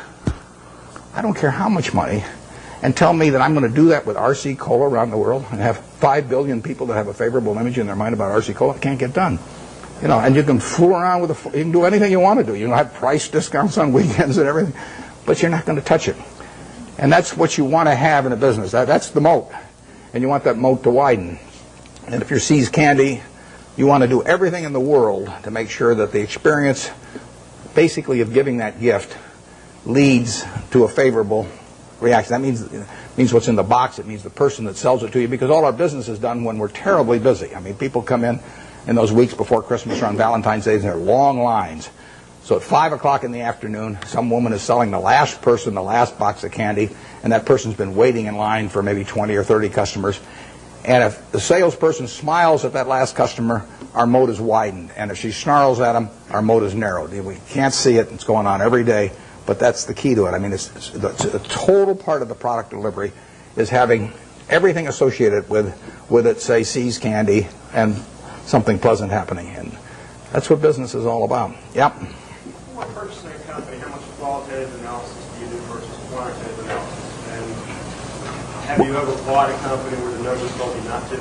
I don't care how much money, and tell me that I'm going to do that with RC Cola around the world and have 5 billion people that have a favorable image in their mind about RC Cola. It can't get done. And you can fool around with you can do anything you want to do. You can have price discounts on weekends and everything, but you're not going to touch it. And that's what you want to have in a business. That's the moat. And you want that moat to widen. And if you're See's Candy, you want to do everything in the world to make sure that the experience, basically, of giving that gift leads to a favorable reaction. That means what's in the box. It means the person that sells it to you, because all our business is done when we're terribly busy. People come in those weeks before Christmas or on Valentine's Day, and there are long lines. So at 5 o'clock in the afternoon, some woman is selling the last person the last box of candy, and that person's been waiting in line for maybe 20 or 30 customers. And if the salesperson smiles at that last customer, our moat is widened. And if she snarls at him, our moat is narrowed. We can't see it. It's going on every day, but that's the key to it. It's a total part of the product delivery is having everything associated with it, say, See's Candy, and something pleasant happening. And that's what business is all about. Yep. When purchasing a company, how much qualitative analysis do you do versus quantitative analysis? And have you ever bought a company where the numbers told you not to?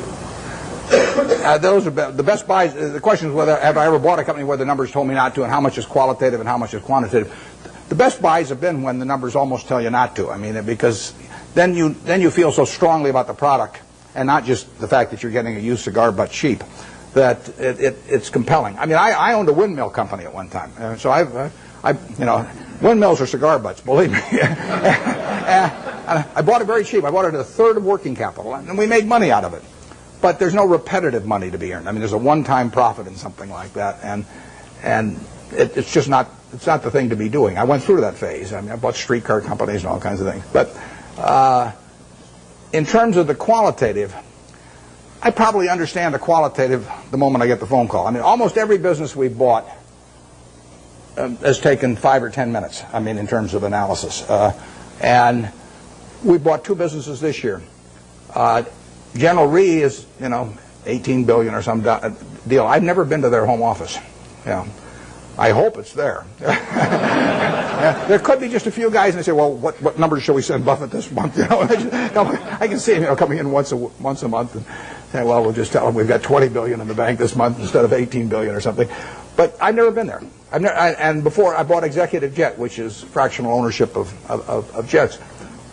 Those are the best buys. The question is whether have I ever bought a company where the numbers told me not to, and how much is qualitative and how much is quantitative. The best buys have been when the numbers almost tell you not to. Because then you feel so strongly about the product, and not just the fact that you're getting a used cigar butt cheap, that it's compelling. I owned a windmill company at one time, so windmills are cigar butts, believe me. I bought it very cheap. I bought it at a third of working capital, and we made money out of it. But there's no repetitive money to be earned. There's a one-time profit in something like that, and it's just not the thing to be doing. I went through that phase. I bought streetcar companies and all kinds of things. But in terms of the qualitative, I probably understand the qualitative the moment I get the phone call. Almost every business we've bought has taken 5 or 10 minutes, in terms of analysis. And we bought 2 businesses this year. General Re is, $18 billion or some deal. I've never been to their home office. I hope it's there. There could be just a few guys, and they say, well, what numbers shall we send Buffett this month? I can see him coming in once a month and saying, well, we'll just tell him we've got $20 billion in the bank this month instead of $18 billion or something. But I've never been there. And before I bought Executive Jet, which is fractional ownership of jets.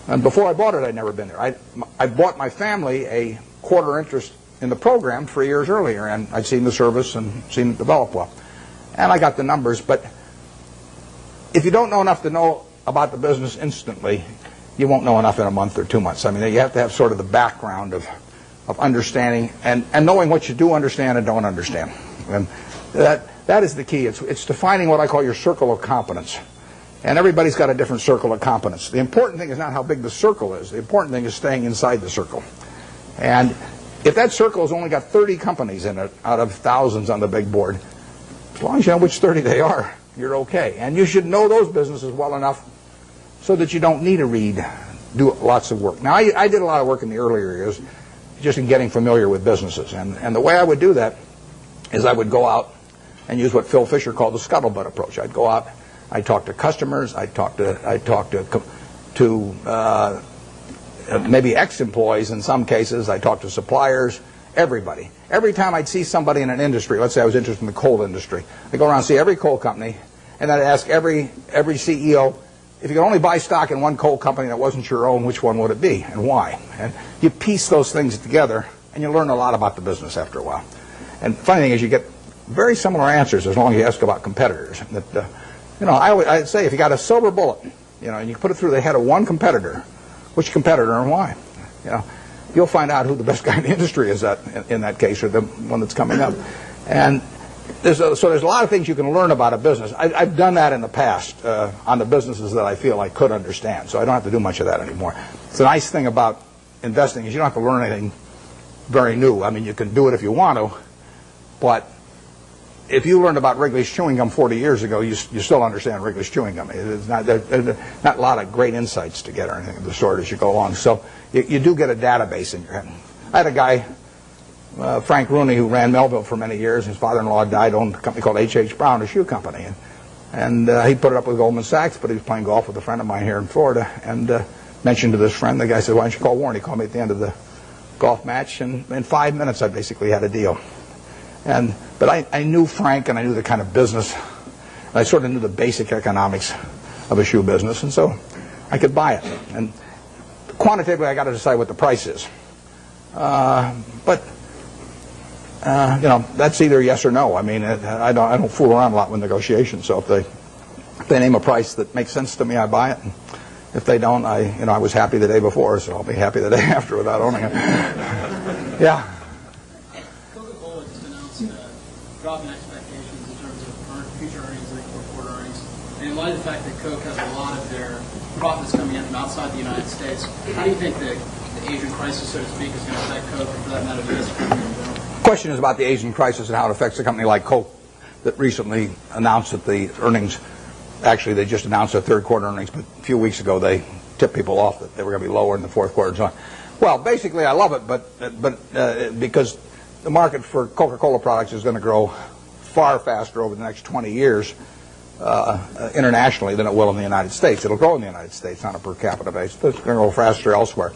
And before I bought it, I'd never been there. I bought my family a quarter interest in the program 3 years earlier, and I'd seen the service and seen it develop well. And I got the numbers, but if you don't know enough to know about the business instantly, you won't know enough in a month or 2 months. I mean, you have to have sort of the background of understanding and knowing what you do understand and don't understand. And that is the key. It's defining what I call your circle of competence. And everybody's got a different circle of competence. The important thing is not how big the circle is. The important thing is staying inside the circle. And if that circle has only got 30 companies in it out of thousands on the big board, as long as you know which 30 they are, you're okay. And you should know those businesses well enough so that you don't need to do lots of work. Now, I did a lot of work in the earlier years just in getting familiar with businesses. And the way I would do that is I would go out and use what Phil Fisher called the scuttlebutt approach. I'd go out, I'd talk to customers, I'd talk to maybe ex-employees in some cases, I'd talk to suppliers, everybody. Every time I'd see somebody in an industry, let's say I was interested in the coal industry, I'd go around and see every coal company, and I'd ask every CEO, if you could only buy stock in one coal company that wasn't your own, which one would it be and why? And you piece those things together, and you learn a lot about the business after a while. And the funny thing is you get very similar answers as long as you ask about competitors. That, I'd say if you got a silver bullet, and you put it through the head of one competitor, which competitor and why? You'll find out who the best guy in the industry is in that case, or the one that's coming up. And there's a lot of things you can learn about a business. I've done that in the past on the businesses that I feel I could understand, so I don't have to do much of that anymore. The nice thing about investing is you don't have to learn anything very new. I mean, you can do it if you want to, but if you learned about Wrigley's chewing gum 40 years ago, you still understand Wrigley's chewing gum. There's not a lot of great insights to get or anything of the sort as you go along. So you do get a database in your head. I had a guy, Frank Rooney, who ran Melville for many years. His father-in-law died, owned a company called H.H. Brown, a shoe company. And he put it up with Goldman Sachs, but he was playing golf with a friend of mine here in Florida and mentioned to this friend, the guy said, why don't you call Warren? He called me at the end of the golf match, and in 5 minutes I basically had a deal. But I knew Frank, and I knew the kind of business, and I sort of knew the basic economics of a shoe business, and so I could buy it. And quantitatively, I got to decide what the price is. But that's either yes or no. I mean, I don't fool around a lot with negotiations. So if they name a price that makes sense to me, I buy it. And if they don't, I was happy the day before, so I'll be happy the day after without owning it. Yeah. Coca-Cola just announced a drop in expectations in terms of future earnings and fourth quarter earnings. And in light of the fact that Coke has a lot of their profits coming in from outside the United States, how do you think the Asian crisis, so to speak, is going to affect Coke, and for that matter, the U.S. economy in general? The question is about the Asian crisis and how it affects a company like Coke that recently announced that the earnings, actually they just announced their third quarter earnings, but a few weeks ago they tipped people off that they were going to be lower in the fourth quarter and so on. Well, basically I love it, but because the market for Coca-Cola products is going to grow far faster over the next 20 years internationally than it will in the United States. It'll grow in the United States on a per capita basis, but it's going to grow faster elsewhere.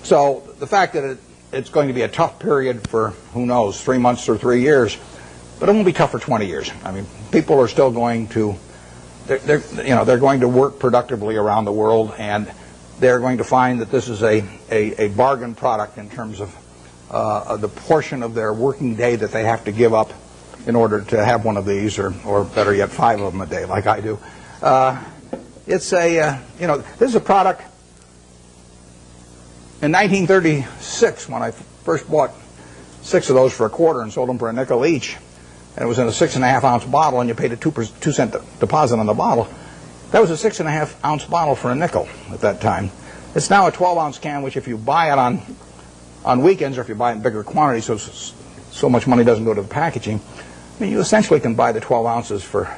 So the fact that it's going to be a tough period for, who knows, 3 months or 3 years, but it won't be tough for 20 years. I mean, people are still going to, they're going to work productively around the world, and they're going to find that this is a bargain product in terms of the portion of their working day that they have to give up in order to have one of these, or better yet, 5 of them a day, like I do. This is a product. In 1936, when I first bought 6 of those for a quarter and sold them for a nickel each, and it was in a 6.5-ounce bottle, and you paid a 2-cent deposit on the bottle, that was a 6.5-ounce bottle for a nickel at that time. It's now a 12-ounce can, which if you buy it on weekends, or if you buy it in bigger quantities, so much money doesn't go to the packaging, I mean, you essentially can buy the 12 ounces for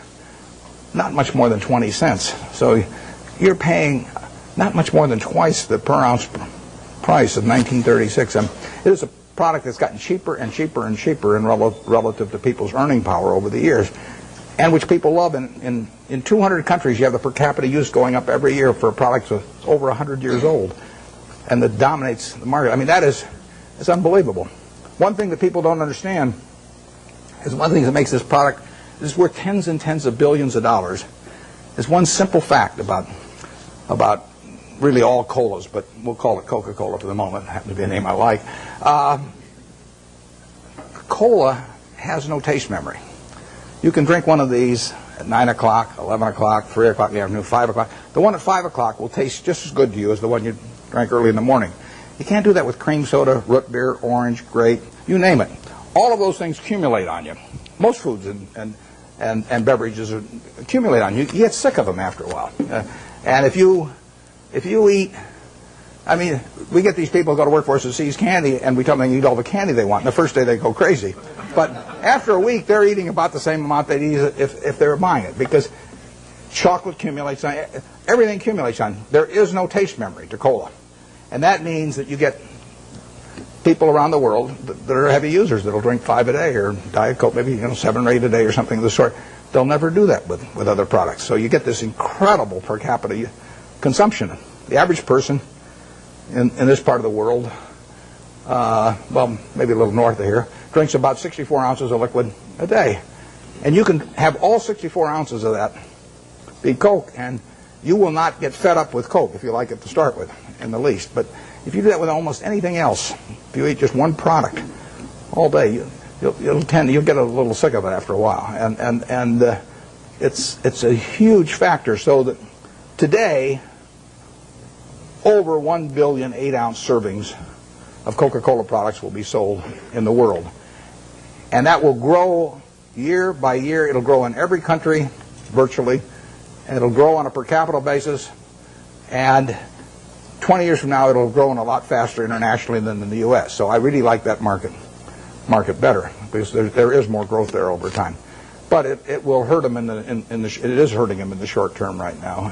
not much more than 20 cents. So you're paying not much more than twice the per ounce price of 1936. And it is a product that's gotten cheaper and cheaper and cheaper in relative to people's earning power over the years. and which people love. In 200 countries, you have the per capita use going up every year for a product that's over 100 years old, and that dominates the market. I mean, it's unbelievable. One thing that people don't understand is one of the things that makes this product is worth tens and tens of billions of dollars. Is one simple fact about really all colas, but we'll call it Coca-Cola for the moment. It happens to be a name I like. Cola has no taste memory. You can drink one of these at 9 o'clock, 11 o'clock, 3 o'clock in the afternoon, 5 o'clock. The one at 5 o'clock will taste just as good to you as the one you drank early in the morning. You can't do that with cream soda, root beer, orange, grape, you name it. All of those things accumulate on you. Most foods and beverages accumulate on you. You get sick of them after a while. And if you eat, I mean, we get these people who go to work for us that seize candy, and we tell them they eat all the candy they want. And the first day they go crazy. But after a week, they're eating about the same amount they'd eat if they were buying it, because chocolate accumulates on, everything accumulates on. There is no taste memory to cola. And that means that you get people around the world that are heavy users that'll drink 5 a day, or Diet Coke, maybe 7 or 8 a day or something of the sort. They'll never do that with other products. So you get this incredible per capita consumption. The average person in this part of the world, well, maybe a little north of here, drinks about 64 ounces of liquid a day. And you can have all 64 ounces of that be Coke, and you will not get fed up with Coke if you like it to start with, in the least. But if you do that with almost anything else, if you eat just one product all day, you'll get a little sick of it after a while. And it's a huge factor. So that today, over 1 billion 8-ounce servings of Coca-Cola products will be sold in the world. And that will grow year by year. It'll grow in every country, virtually. And it'll grow on a per capita basis. And 20 years from now, it'll grow in a lot faster internationally than in the U.S. So I really like that market better, because there is more growth there over time. But it will hurt them it is hurting them in the short term right now.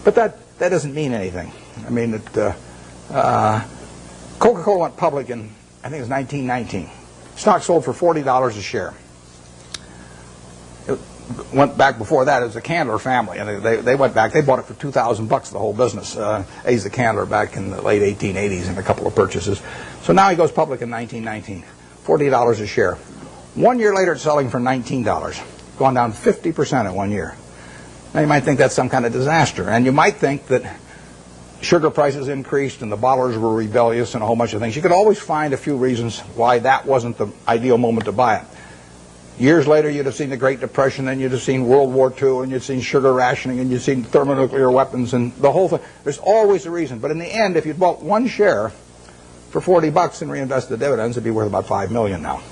But that doesn't mean anything. I mean, Coca-Cola went public in, I think it was 1919. Stock sold for $40 a share. It went back before that as the Candler family, and they went back. They bought it for $2,000, the whole business. Asa Candler back in the late 1880s in a couple of purchases. So now he goes public in 1919, $40 a share. 1 year later, it's selling for $19, gone down 50% in 1 year. Now you might think that's some kind of disaster, and you might think that sugar prices increased and the bottlers were rebellious and a whole bunch of things. You could always find a few reasons why that wasn't the ideal moment to buy it. Years later, you'd have seen the Great Depression, and you'd have seen World War II, and you'd seen sugar rationing, and you'd seen thermonuclear weapons, and the whole thing. There's always a reason. But in the end, if you'd bought one share for $40 and reinvested the dividends, it'd be worth about $5 million now.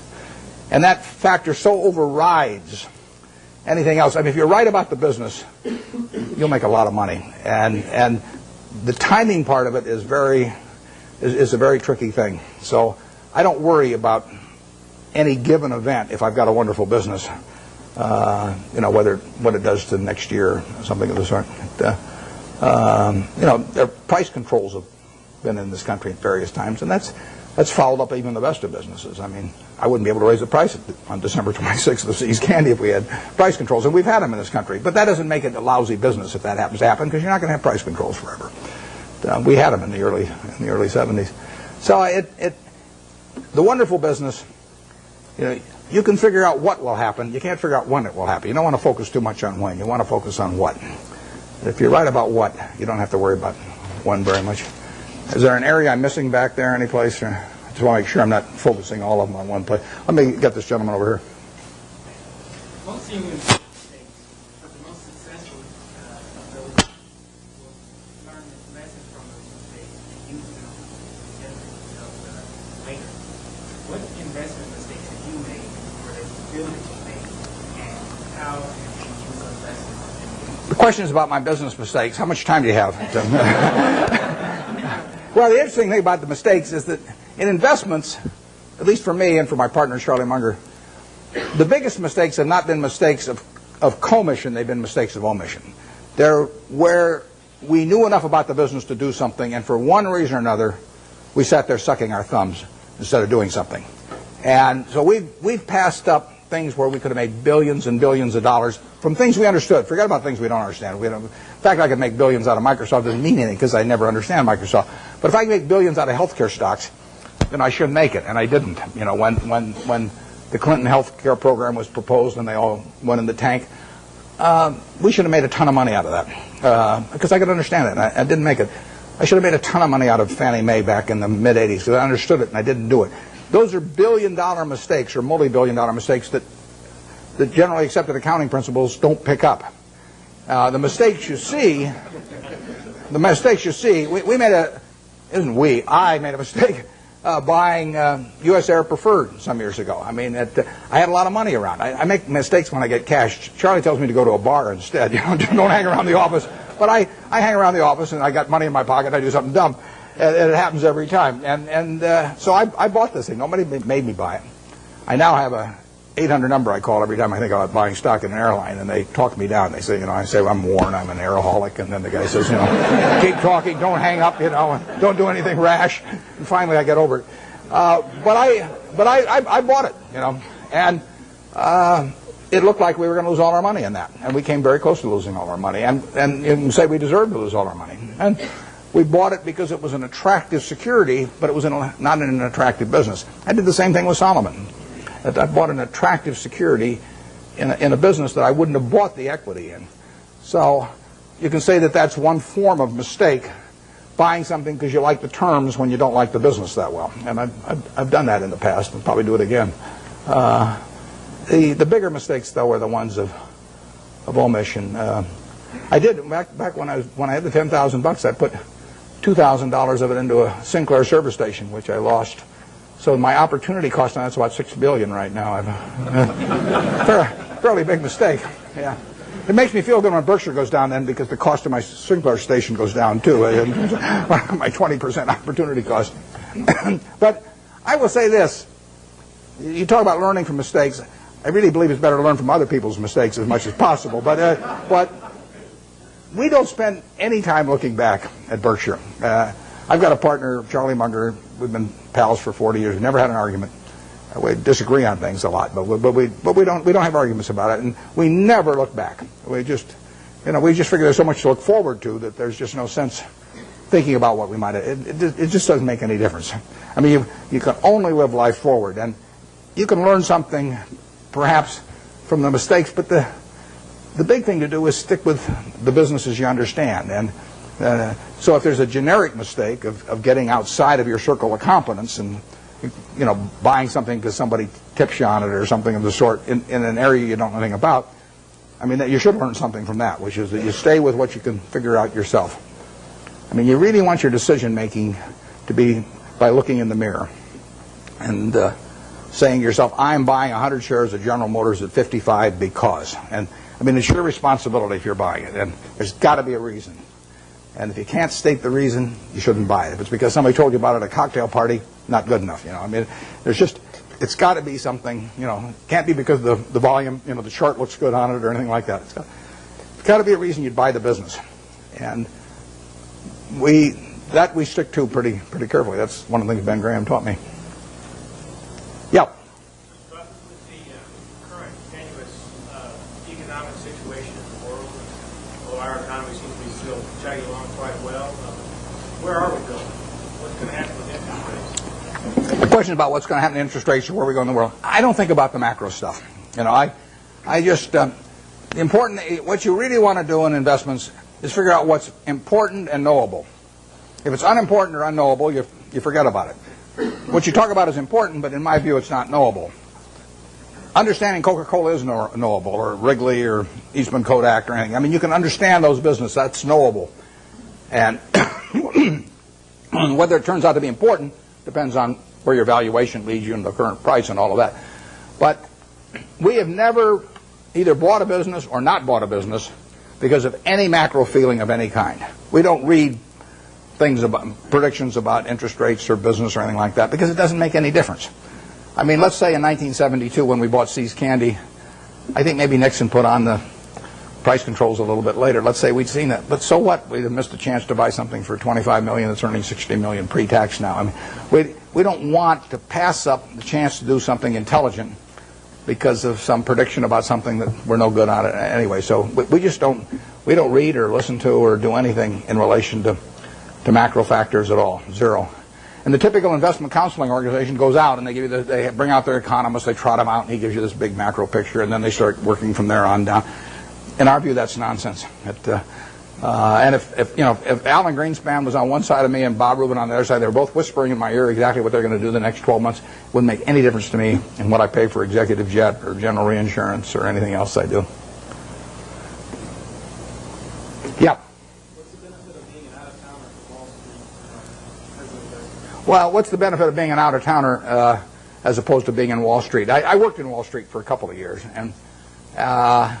And that factor so overrides anything else. I mean, if you're right about the business, you'll make a lot of money. And the timing part of it is a very tricky thing. So I don't worry about any given event if I've got a wonderful business, what it does to next year or something of the sort. There price controls have been in this country at various times, and that's fouled up even the best of businesses. I mean, I wouldn't be able to raise the price on December 26th of See's Candy if we had price controls, and we've had them in this country. But that doesn't make it a lousy business if that happens to happen, because you're not going to have price controls forever. We had them in the early 70s. So the wonderful business, you can figure out what will happen. You can't figure out when it will happen. You don't want to focus too much on when. You want to focus on what. If you're right about what, you don't have to worry about when very much. Is there an area I'm missing back there any place? I just want to make sure I'm not focusing all of them on one place. Let me get this gentleman over here. Most human mistakes, but the most successful of those will learn lessons from those mistakes and use them to generate themselves later. What investment mistakes have you made, or that you feel that you made, and how have you used those lessons? The question is about my business mistakes. How much time do you have? Well, the interesting thing about the mistakes is that in investments, at least for me and for my partner Charlie Munger, the biggest mistakes have not been mistakes of commission, they've been mistakes of omission. They're where we knew enough about the business to do something, and for one reason or another, we sat there sucking our thumbs instead of doing something. And so we've passed up things where we could have made billions and billions of dollars from things we understood. Forget about things we don't understand. In fact, I could make billions out of Microsoft. Doesn't mean anything because I never understand Microsoft. But if I can make billions out of healthcare stocks, then I should make it, and I didn't. You know, when the Clinton healthcare program was proposed and they all went in the tank, we should have made a ton of money out of that because I could understand it, and I didn't make it. I should have made a ton of money out of Fannie Mae back in the mid-'80s because I understood it and I didn't do it. Those are billion-dollar mistakes or multi-billion-dollar mistakes that generally accepted accounting principles don't pick up. The mistakes you see, I made a mistake buying U.S. Air Preferred some years ago. I mean, I had a lot of money around. I make mistakes when I get cash. Charlie tells me to go to a bar instead. You know, don't hang around the office. But I hang around the office and I got money in my pocket. I do something dumb. And it happens every time. So I bought this thing. Nobody made me buy it. I now have a 800 number I call every time I think about buying stock in an airline, and they talk me down. They say, I say, well, I'm Warren, I'm an airaholic, and then the guy says, keep talking, don't hang up, and don't do anything rash. And finally I get over it. But I bought it, and it looked like we were going to lose all our money in that, and we came very close to losing all our money, and you can say we deserved to lose all our money. And we bought it because it was an attractive security, but it was not in an attractive business. I did the same thing with Solomon. I bought an attractive security in a business that I wouldn't have bought the equity in. So you can say that that's one form of mistake, buying something because you like the terms when you don't like the business that well. And I've done that in the past and probably do it again. The bigger mistakes, though, are the ones of omission. I did back when I had the $10,000. I put $2,000 of it into a Sinclair service station, which I lost. So my opportunity cost on that's about $6 billion right now. Fairly big mistake. Yeah, it makes me feel good when Berkshire goes down then because the cost of my Sinclair station goes down too. My 20% opportunity cost. But I will say this: you talk about learning from mistakes. I really believe it's better to learn from other people's mistakes as much as possible. But we don't spend any time looking back at Berkshire. I've got a partner, Charlie Munger. We've been pals for 40 years. We've never had an argument. We disagree on things a lot, but we don't have arguments about it, and we never look back. We just figure there's so much to look forward to that there's just no sense thinking about what we might have. It just doesn't make any difference. I mean, you can only live life forward, and you can learn something perhaps from the mistakes, but the big thing to do is stick with the businesses you understand. And so if there's a generic mistake of getting outside of your circle of competence and buying something because somebody tips you on it or something of the sort in an area you don't know anything about, I mean, that you should learn something from that, which is that you stay with what you can figure out yourself. I mean, you really want your decision making to be by looking in the mirror and saying to yourself, I'm buying 100 shares of General Motors at 55 because. And I mean, it's your responsibility if you're buying it, and there's got to be a reason. And if you can't state the reason, you shouldn't buy it. If it's because somebody told you about it at a cocktail party, not good enough. I mean, it's got to be something. It can't be because the volume, the chart looks good on it or anything like that. It's got to be a reason you'd buy the business, and we stick to pretty carefully. That's one of the things Ben Graham taught me. Yep. But with the current tenuous economic situation in the world, although our economy seems to be still chugging along quite well, where are we going? What's going to happen with interest rates? The question about what's going to happen to interest rates or where we go in the world, I don't think about the macro stuff. I just important. What you really want to do in investments is figure out what's important and knowable. If it's unimportant or unknowable, you forget about it. What you talk about is important, but in my view, it's not knowable. Understanding Coca-Cola is knowable, or Wrigley, or Eastman Kodak, or anything. I mean, you can understand those businesses. That's knowable. And whether it turns out to be important depends on where your valuation leads you and the current price and all of that. But we have never either bought a business or not bought a business because of any macro feeling of any kind. We don't read things about predictions about interest rates or business or anything like that because it doesn't make any difference. I mean, let's say in 1972 when we bought See's Candy, I think maybe Nixon put on the price controls a little bit later. Let's say we'd seen that. But so what? We'd have missed a chance to buy something for $25 million that's earning $60 million pre-tax now. I mean, we don't want to pass up the chance to do something intelligent because of some prediction about something that we're no good on it anyway. So we just don't read or listen to or do anything in relation to macro factors at all, zero. And the typical investment counseling organization goes out and they bring out their economists, they trot him out, and he gives you this big macro picture, and then they start working from there on down. In our view, that's nonsense. And if Alan Greenspan was on one side of me and Bob Rubin on the other side, they were both whispering in my ear exactly what they're going to do the next 12 months. It wouldn't make any difference to me in what I pay for executive jet or general reinsurance or anything else I do. Yeah. What's the benefit of being an out-of-towner for Wall Street as an investor? Well, what's the benefit of being an out-of-towner as opposed to being in Wall Street? I worked in Wall Street for a couple of years, and I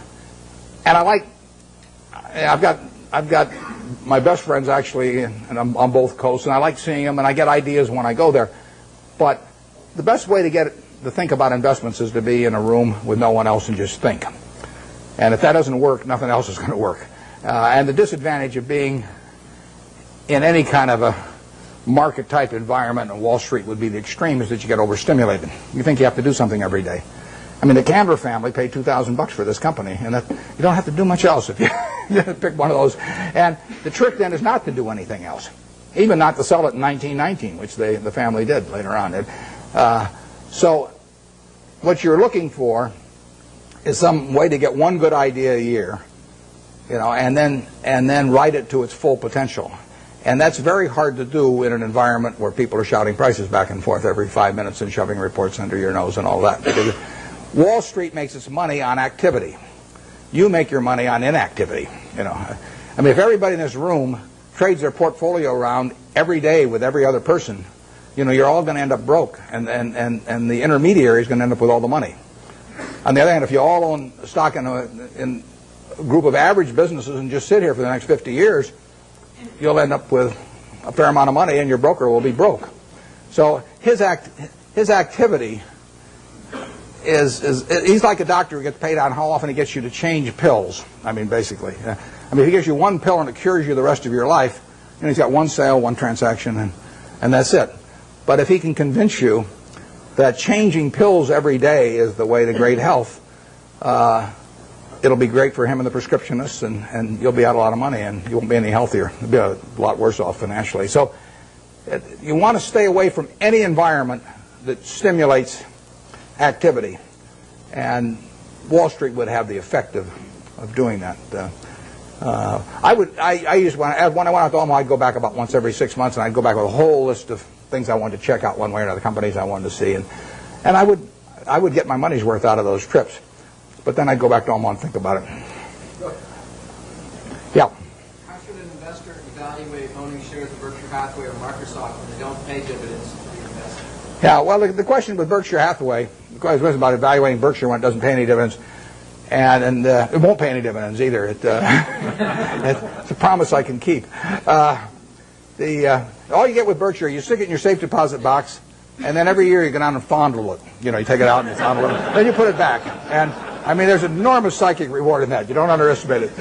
like. I've got my best friends actually, and I'm on both coasts, and I like seeing them, and I get ideas when I go there. But the best way to think about investments is to be in a room with no one else and just think. And if that doesn't work, nothing else is going to work. And the disadvantage of being in any kind of a market-type environment in Wall Street would be the extreme is that you get overstimulated. You think you have to do something every day. I mean, the Candler family paid $2,000 for this company, and you don't have to do much else if you pick one of those. And the trick then is not to do anything else, even not to sell it in 1919, which the family did later on. So what you're looking for is some way to get one good idea a year, and then ride it to its full potential. And that's very hard to do in an environment where people are shouting prices back and forth every 5 minutes and shoving reports under your nose and all that. Because Wall Street makes its money on activity. You make your money on inactivity. I mean, if everybody in this room trades their portfolio around every day with every other person, you're all going to end up broke, and the intermediary is going to end up with all the money. On the other hand, if you all own stock in a group of average businesses and just sit here for the next 50 years, you'll end up with a fair amount of money, and your broker will be broke. So his activity he's like a doctor who gets paid on how often he gets you to change pills. I mean, basically. If he gives you one pill and it cures you the rest of your life, he's got one sale, one transaction, and that's it. But if he can convince you that changing pills every day is the way to great health, it'll be great for him and the prescriptionists, and you'll be out a lot of money, and you won't be any healthier. You'll be a lot worse off financially. So you want to stay away from any environment that stimulates activity, and Wall Street would have the effect of doing that. I used when I went out to Omaha, I'd go back about once every 6 months, and I'd go back with a whole list of things I wanted to check out one way or another, companies I wanted to see, and I would get my money's worth out of those trips. But then I'd go back to Omaha and think about it. Yeah. How should an investor evaluate owning shares of Berkshire Hathaway or Microsoft when they don't pay dividends to the investor? Yeah, well, the question with Berkshire Hathaway, the question was about evaluating Berkshire when it doesn't pay any dividends, and it won't pay any dividends either. It's a promise I can keep. All you get with Berkshire, you stick it in your safe deposit box, and then every year you go down and fondle it. You take it out and fondle it, then you put it back. And I mean, there's enormous psychic reward in that. You don't underestimate it.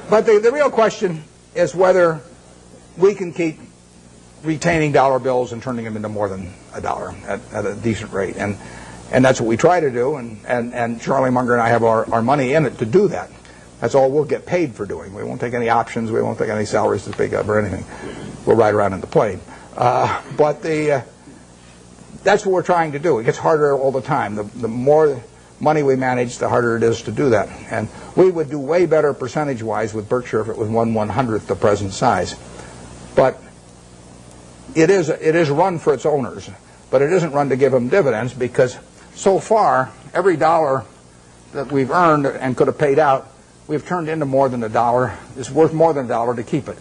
But the real question is whether we can keep retaining dollar bills and turning them into more than a dollar at a decent rate. And that's what we try to do. And Charlie Munger and I have our money in it to do that. That's all we'll get paid for doing. We won't take any options. We won't take any salaries to speak of or anything. We'll ride around in the plane. But that's what we're trying to do. It gets harder all the time. The more money we manage, the harder it is to do that. And we would do way better percentage-wise with Berkshire if it was 1/100th the present size. But it is run for its owners, but it isn't run to give them dividends, because so far every dollar that we've earned and could have paid out, we've turned into more than a dollar. It's worth more than a dollar to keep it,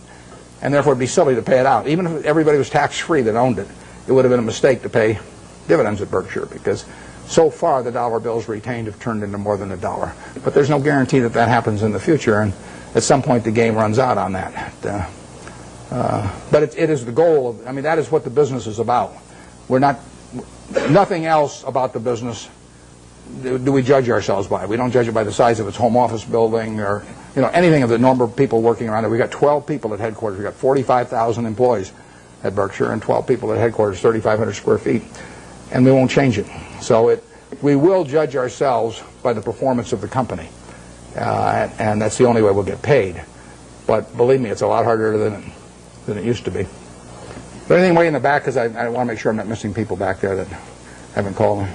and therefore it'd be silly to pay it out. Even if everybody was tax-free that owned it, it would have been a mistake to pay dividends at Berkshire, because so far the dollar bills retained have turned into more than a dollar. But there's no guarantee that happens in the future, and at some point the game runs out on that. But it is the goal of, that is what the business is about. Nothing else about the business do we judge ourselves by. We don't judge it by the size of its home office building or anything of the number of people working around it. We've got 12 people at headquarters. We've got 45,000 employees at Berkshire and 12 people at headquarters, 3,500 square feet, and we won't change it. So we will judge ourselves by the performance of the company, and that's the only way we'll get paid. But believe me, it's a lot harder than it used to be. Is there anything way in the back? Because I want to make sure I'm not missing people back there that haven't called.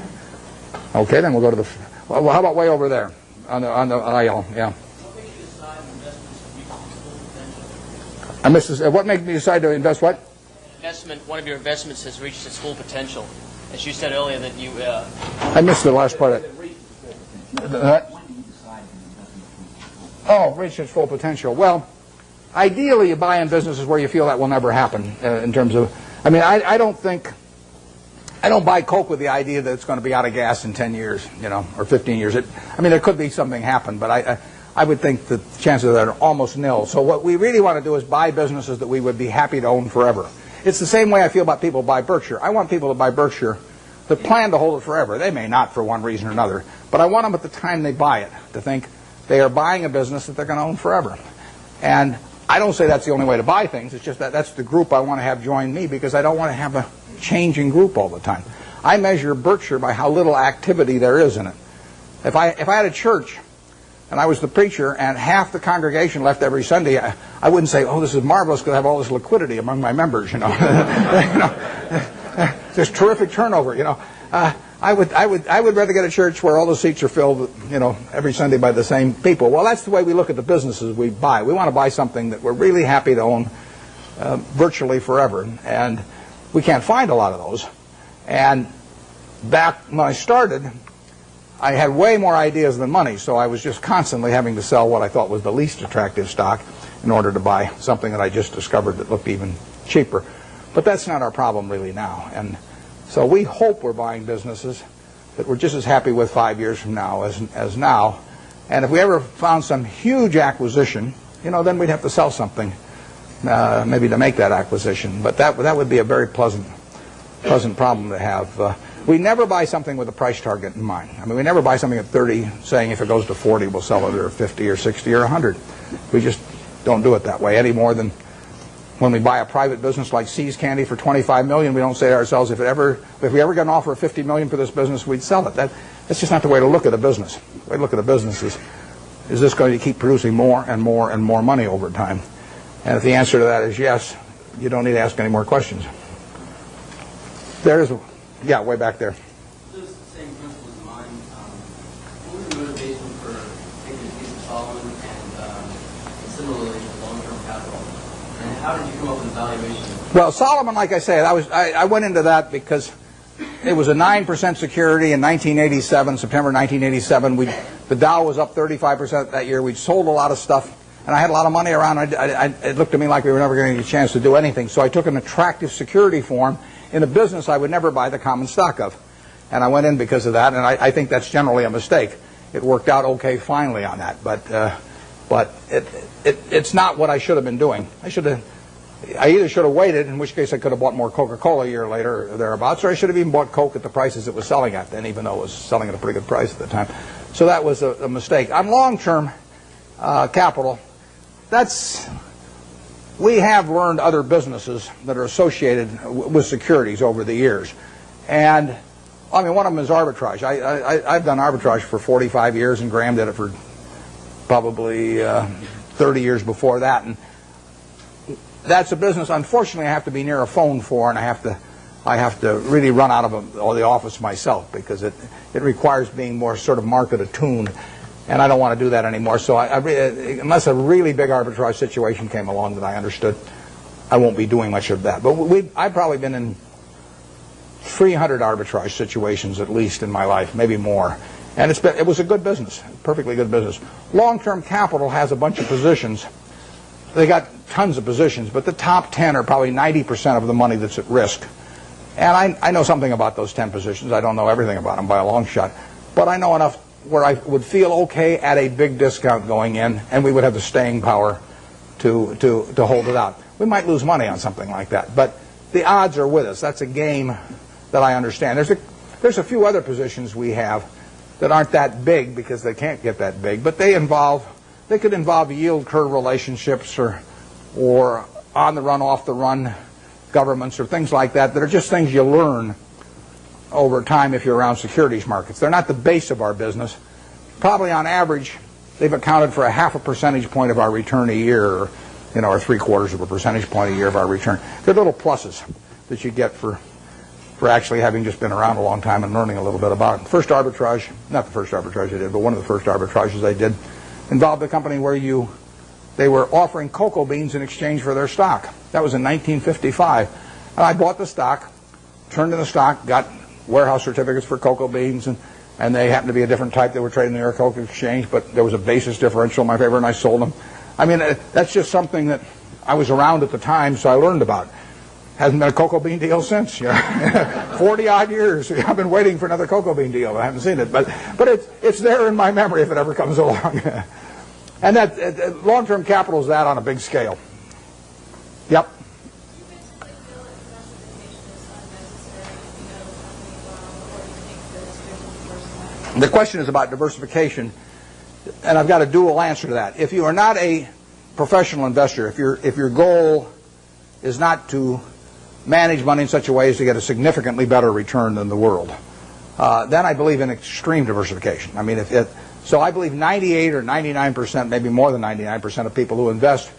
Okay, then we'll go to the. Well, how about way over there on the aisle? Yeah. I missed this. What made me decide to invest? What? One of your investments has reached its full potential. As you said earlier, that you. I missed the last part of it. Oh, reached its full potential. Well, ideally, you buy in businesses where you feel that will never happen. In terms of, I mean, I don't buy Coke with the idea that it's going to be out of gas in 10 years, or 15 years. I mean, there could be something happen, but I would think that the chances of that are almost nil. So what we really want to do is buy businesses that we would be happy to own forever. It's the same way I feel about people who buy Berkshire. I want people to buy Berkshire that plan to hold it forever. They may not for one reason or another, but I want them at the time they buy it to think they are buying a business that they're going to own forever. And I don't say that's the only way to buy things. It's just that that's the group I want to have join me, because I don't want to have a changing group all the time. I measure Berkshire by how little activity there is in it. If I had a church and I was the preacher and half the congregation left every Sunday, I wouldn't say, "Oh, this is marvelous because I have all this liquidity among my members." There's terrific turnover. I would rather get a church where all the seats are filled, every Sunday by the same people. Well, that's the way we look at the businesses we buy. We want to buy something that we're really happy to own virtually forever, and we can't find a lot of those. And back when I started, I had way more ideas than money, so I was just constantly having to sell what I thought was the least attractive stock in order to buy something that I just discovered that looked even cheaper. But that's not our problem really now. And so we hope we're buying businesses that we're just as happy with 5 years from now as now. And if we ever found some huge acquisition, then we'd have to sell something maybe to make that acquisition. But that would be a very pleasant problem to have. We never buy something with a price target in mind. I mean, we never buy something at 30 saying if it goes to 40, we'll sell it, or 50 or 60 or 100. We just don't do it that way any more than when we buy a private business like See's Candy for $25 million. We don't say to ourselves, if we ever got an offer of $50 million for this business, we'd sell it. That's just not the way to look at a business. The way to look at a business is this going to keep producing more and more and more money over time? And if the answer to that is yes, you don't need to ask any more questions. Yeah, way back there. Those same principles in mind, what was the motivation for taking a piece of Solomon and similarly long-term capital? And how did you come up with the valuation? Well, Solomon, like I said, I went into that because it was a 9% security in 1987, September 1987. The Dow was up 35% that year. We'd sold a lot of stuff, and I had a lot of money around. It looked to me like we were never going to get a chance to do anything. So I took an attractive security form in a business I would never buy the common stock of. And I went in because of that, and I think that's generally a mistake. It worked out okay finally on that, but it's not what I should have been doing. I either should have waited, in which case I could have bought more Coca-Cola a year later or thereabouts, or I should have even bought Coke at the prices it was selling at then, even though it was selling at a pretty good price at the time. So that was a mistake. On long-term capital, we have learned other businesses that are associated with securities over the years. And, I mean, one of them is arbitrage. I've done arbitrage for 45 years, and Graham did it for probably 30 years before that. And that's a business, unfortunately, I have to be near a phone for, and I have to really run out of the office myself, because it requires being more sort of market attuned. And I don't want to do that anymore. So unless a really big arbitrage situation came along that I understood, I won't be doing much of that. But I've probably been in 300 arbitrage situations at least in my life, maybe more. And it was a good business, perfectly good business. Long-term capital has a bunch of positions. They got tons of positions, but the top 10 are probably 90% of the money that's at risk. And I know something about those 10 positions. I don't know everything about them by a long shot. But I know enough where I would feel okay at a big discount going in, and we would have the staying power to hold it out. We might lose money on something like that, but the odds are with us. That's a game that I understand. There's a few other positions we have that aren't that big because they can't get that big, but they could involve yield curve relationships or on the run, off the run governments or things like that are just things you learn over time if you're around securities markets. They're not the base of our business. Probably on average, they've accounted for a half a percentage point of our return a year, or 3/4 of a percentage point a year of our return. They're little pluses that you get for actually having just been around a long time and learning a little bit about it. First arbitrage, not the first arbitrage I did, but one of the first arbitrages I did, involved a company where they were offering cocoa beans in exchange for their stock. That was in 1955. And I bought the stock, turned in the stock, got warehouse certificates for cocoa beans, and they happened to be a different type. They were trading in the New York Cocoa Exchange, but there was a basis differential in my favor, and I sold them. I mean, that's just something that I was around at the time, so I learned about. Hasn't been a cocoa bean deal since. 40-odd years. I've been waiting for another cocoa bean deal. I haven't seen it, but it's there in my memory if it ever comes along. And that long-term capital is that on a big scale. Yep. The question is about diversification, and I've got a dual answer to that. If you are not a professional investor, if your goal is not to manage money in such a way as to get a significantly better return than the world, then I believe in extreme diversification. I mean, so I believe 98 or 99%, maybe more than 99% of people who invest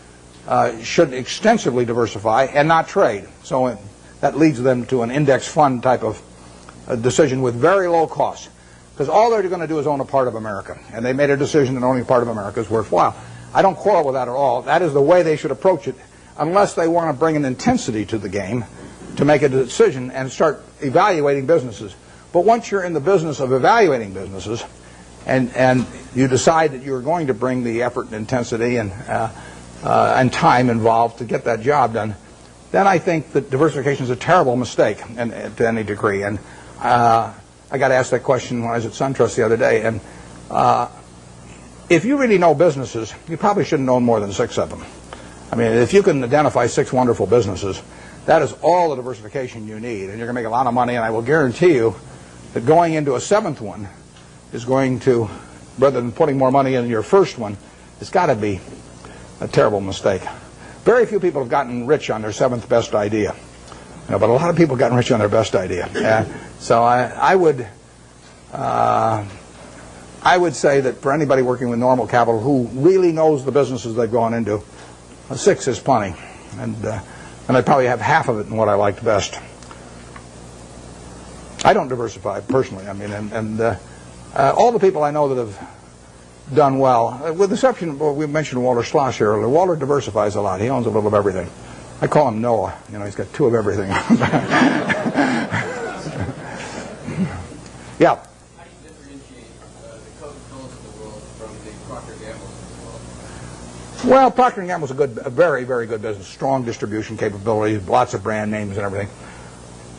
should extensively diversify and not trade. So that leads them to an index fund type of decision with very low costs. Because all they're going to do is own a part of America. And they made a decision that owning a part of America is worthwhile. I don't quarrel with that at all. That is the way they should approach it, unless they want to bring an intensity to the game to make a decision and start evaluating businesses. But once you're in the business of evaluating businesses, and you decide that you're going to bring the effort and intensity and time involved to get that job done, then I think that diversification is a terrible mistake to any degree. And I got asked that question when I was at SunTrust the other day. And if you really know businesses, you probably shouldn't own more than 6 of them. I mean, if you can identify 6 wonderful businesses, that is all the diversification you need. And you're going to make a lot of money. And I will guarantee you that going into a 7th one is going to, rather than putting more money in your first one, it's got to be a terrible mistake. Very few people have gotten rich on their 7th best idea. But a lot of people have gotten rich on their best idea. So I would say that for anybody working with normal capital who really knows the businesses they've gone into, a 6 is plenty. And I probably have half of it in what I liked best. I don't diversify personally. I mean, all the people I know that have done well, with the exception, we mentioned Walter Schloss here earlier. Walter diversifies a lot. He owns a little of everything. I call him Noah. He's got 2 of everything. Yeah. How do you differentiate the Coca-Colas of the world from the Procter & Gamble's of the world? Well, Procter & Gamble's a very, very good business. Strong distribution capabilities, lots of brand names and everything.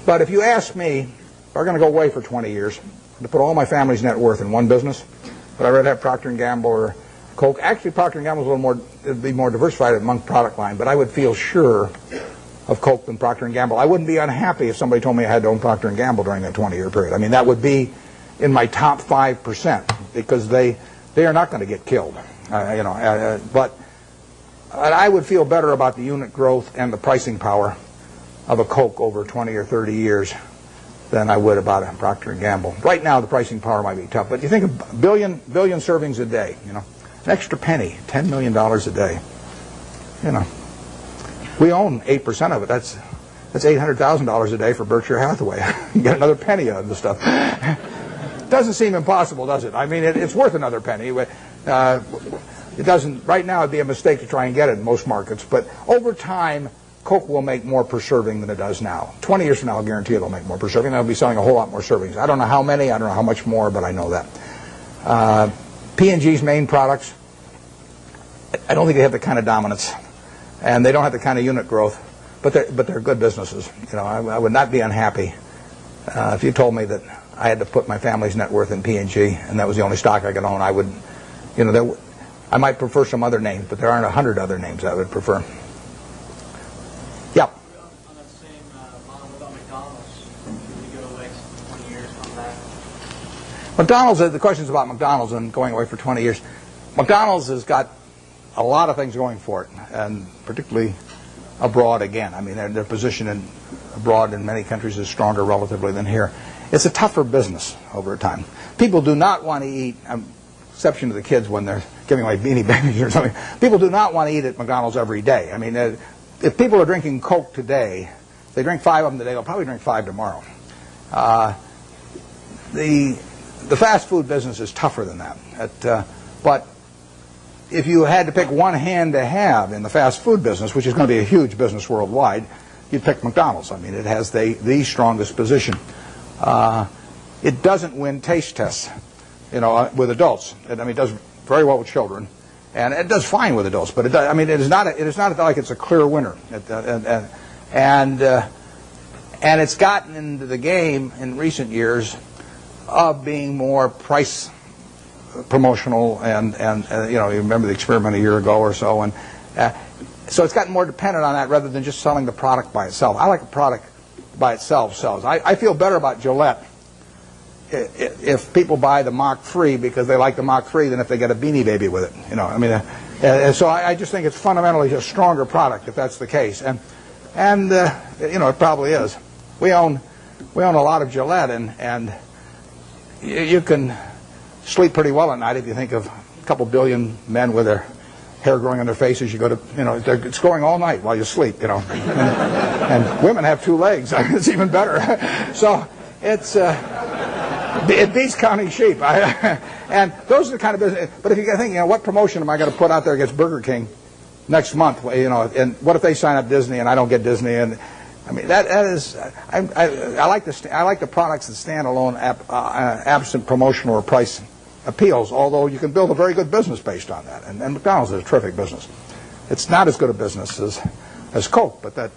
But if you ask me, if I'm going to go away for 20 years, to put all my family's net worth in one business, would I rather have Procter & Gamble or Coke? Actually, Procter & Gamble's a little more, it'd be more diversified among product line, but I would feel sure of Coke than Procter & Gamble. I wouldn't be unhappy if somebody told me I had to own Procter & Gamble during that 20-year period. I mean, that would be in my top 5% because they are not going to get killed. But I would feel better about the unit growth and the pricing power of a Coke over 20 or 30 years than I would about a Procter & Gamble. Right now, the pricing power might be tough, but you think of billion servings a day, an extra penny, $10 million a day. We own 8% of it. That's $800,000 a day for Berkshire Hathaway. You get another penny out of the stuff. Doesn't seem impossible, does it? I mean, it's worth another penny. It doesn't. Right now, it'd be a mistake to try and get it in most markets. But over time, Coke will make more per serving than it does now. 20 years from now, I'll guarantee it'll make more per serving. They'll be selling a whole lot more servings. I don't know how many. I don't know how much more, but I know that. P&G's main products, I don't think they have the kind of dominance, and they don't have the kind of unit growth, but they're good businesses. I would not be unhappy if you told me that I had to put my family's net worth in P&G, and that was the only stock I could own. I would, I might prefer some other names, but there aren't 100 other names I would prefer. Yeah. On that same model, what about McDonald's? Should we go away 20 years from that? McDonald's, the question is about McDonald's and going away for 20 years. McDonald's has got a lot of things going for it, and particularly abroad again. I mean, their position in abroad in many countries is stronger relatively than here. It's a tougher business over time. People do not want to eat, exception to the kids when they're giving away Beanie Babies or something, people do not want to eat at McDonald's every day. I mean, if people are drinking Coke today, they drink 5 of them today, they'll probably drink 5 tomorrow. The fast food business is tougher than that. But if you had to pick one hand to have in the fast food business, which is going to be a huge business worldwide, you'd pick McDonald's. I mean, it has the strongest position. It doesn't win taste tests, with adults. It does very well with children, and it does fine with adults. But it is not like it's a clear winner. And it's gotten into the game in recent years of being more price promotional, and you remember the experiment a year ago or so, and so it's gotten more dependent on that rather than just selling the product by itself. I like the product by itself sells. I feel better about Gillette if people buy the Mach 3 because they like the Mach 3 than if they get a Beanie Baby with it. So I just think it's fundamentally a stronger product if that's the case, and it probably is. We own a lot of Gillette, and you can sleep pretty well at night if you think of a couple billion men with their hair growing on their faces. You go to, it's growing all night while you sleep, and women have 2 legs. It's even better. So it beats counting sheep. And those are the kind of business. But if you think, what promotion am I going to put out there against Burger King next month? And what if they sign up Disney and I don't get Disney? And I mean, that is, I like the products that stand alone, absent promotional or price appeals. Although you can build a very good business based on that, and McDonald's is a terrific business. It's not as good a business as Coke, but there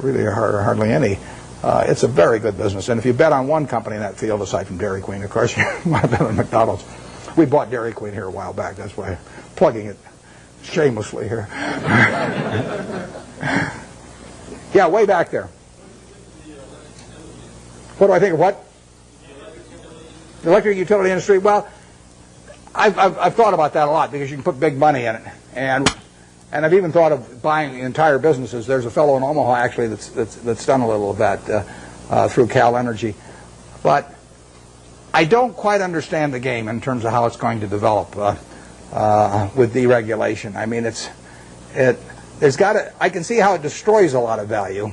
really are hardly any. It's a very good business, and if you bet on one company in that field, aside from Dairy Queen, of course, you want to bet on McDonald's. We bought Dairy Queen here a while back. That's why I'm plugging it shamelessly here. Yeah, way back there. What do I think of what? The electric utility industry. Well, I've thought about that a lot because you can put big money in it, and I've even thought of buying entire businesses. There's a fellow in Omaha actually that's done a little of that through Cal Energy, but I don't quite understand the game in terms of how it's going to develop with deregulation. I mean, I can see how it destroys a lot of value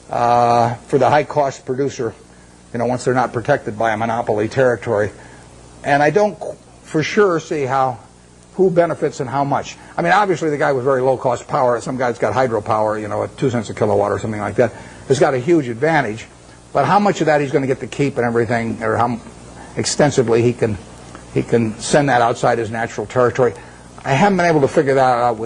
for the high-cost producer, once they're not protected by a monopoly territory. And I don't for sure see who benefits and how much. I mean, obviously the guy with very low-cost power, some guy's got hydropower, at 2 cents a kilowatt or something like that, has got a huge advantage. But how much of that he's going to get to keep and everything, or how extensively he can send that outside his natural territory, I haven't been able to figure that out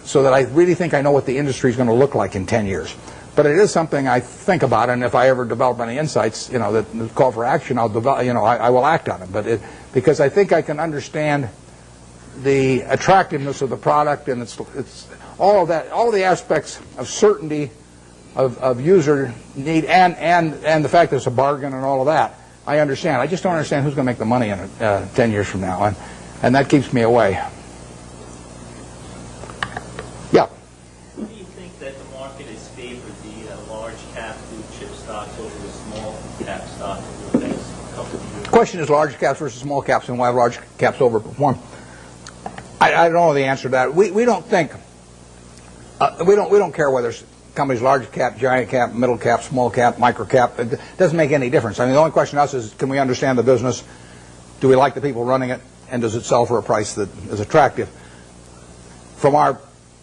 so that I really think I know what the industry is going to look like in 10 years. But it is something I think about, and if I ever develop any insights, that call for action, I'll develop. I will act on it. Because I think I can understand the attractiveness of the product, and it's all of that, all of the aspects of certainty, of user need, and the fact that it's a bargain and all of that. I understand. I just don't understand who's going to make the money in it 10 years from now, and that keeps me away. Yeah. Do you think that the market has favored the large cap blue chip stocks over the small cap stocks over the next couple of years? The question is large caps versus small caps, and why large caps overperform. I don't know the answer to that. We don't think we don't care whether companies large cap, giant cap, middle cap, small cap, micro cap. It doesn't make any difference. I mean, the only question to us is, can we understand the business? Do we like the people running it? And does it sell for a price that is attractive? From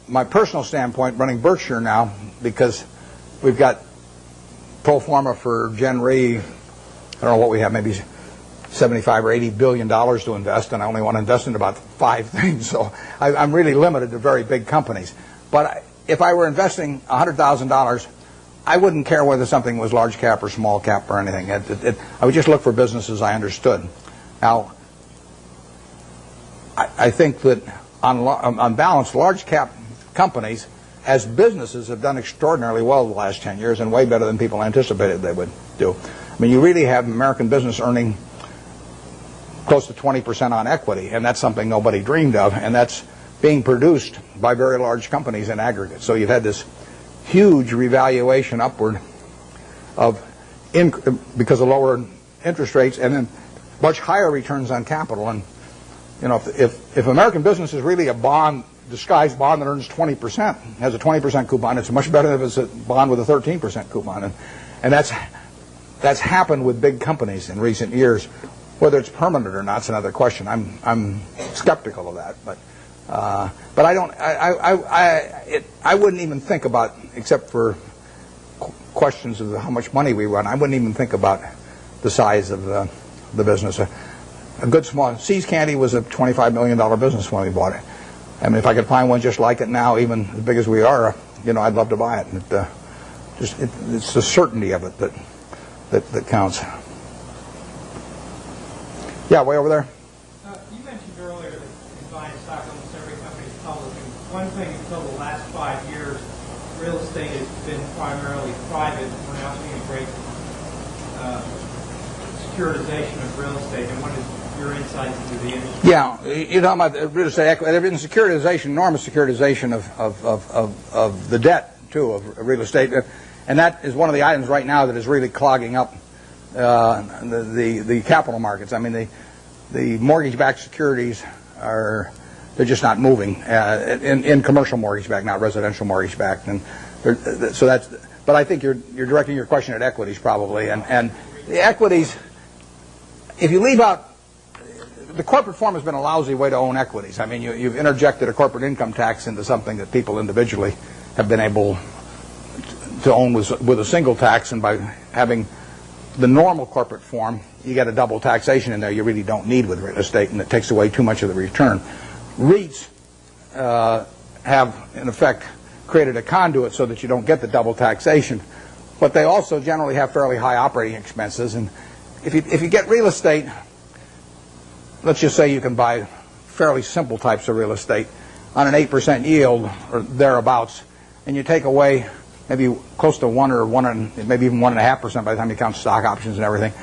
my personal standpoint, running Berkshire now, because we've got pro forma for Gen Re, I don't know what we have, maybe 75 or 80 billion dollars to invest, and I only want to invest in about 5 things. So I'm really limited to very big companies. But if I were investing $100,000, I wouldn't care whether something was large cap or small cap or anything. I would just look for businesses I understood. Now, I think that on balance, large cap companies as businesses have done extraordinarily well the last 10 years, and way better than people anticipated they would do. I mean, you really have American business earning close to 20% on equity, and that's something nobody dreamed of, and that's being produced by very large companies in aggregate. So you've had this huge revaluation upward of because of lower interest rates, and then much higher returns on capital. And if American business is really a bond, disguised bond that earns 20%, has a 20% coupon, it's much better than if it's a bond with a 13% coupon. And that's happened with big companies in recent years. Whether it's permanent or not is another question. I'm skeptical of that, but I don't. I wouldn't even think about, except for questions of how much money we run, I wouldn't even think about the size of the business. A good small See's Candy was a $25 million business when we bought it. I mean, if I could find one just like it now, even as big as we are, I'd love to buy it. It's the certainty of it that counts. Yeah, way over there. You mentioned earlier that in buying stock, almost every company is public. And one thing until the last 5 years, real estate has been primarily private. We're now seeing a great securitization of real estate. And what is your insights into the industry? Yeah, you're talking about real estate equity. There's been securitization, enormous securitization of the debt, too, of real estate. And that is one of the items right now that is really clogging up the capital markets. I mean, the mortgage-backed securities they're just not moving in commercial mortgage-backed, not residential mortgage-backed. And so that's. But I think you're directing your question at equities probably, and the equities. If you leave out, the corporate form has been a lousy way to own equities. I mean, you've interjected a corporate income tax into something that people individually have been able to own with a single tax, and by having the normal corporate form, you get a double taxation in there you really don't need with real estate, and it takes away too much of the return. REITs have, in effect, created a conduit so that you don't get the double taxation, but they also generally have fairly high operating expenses. And if you get real estate, let's just say you can buy fairly simple types of real estate on an 8% yield or thereabouts, and you take away maybe close to 1 or 1, maybe even 1.5% by the time you count stock options and everything.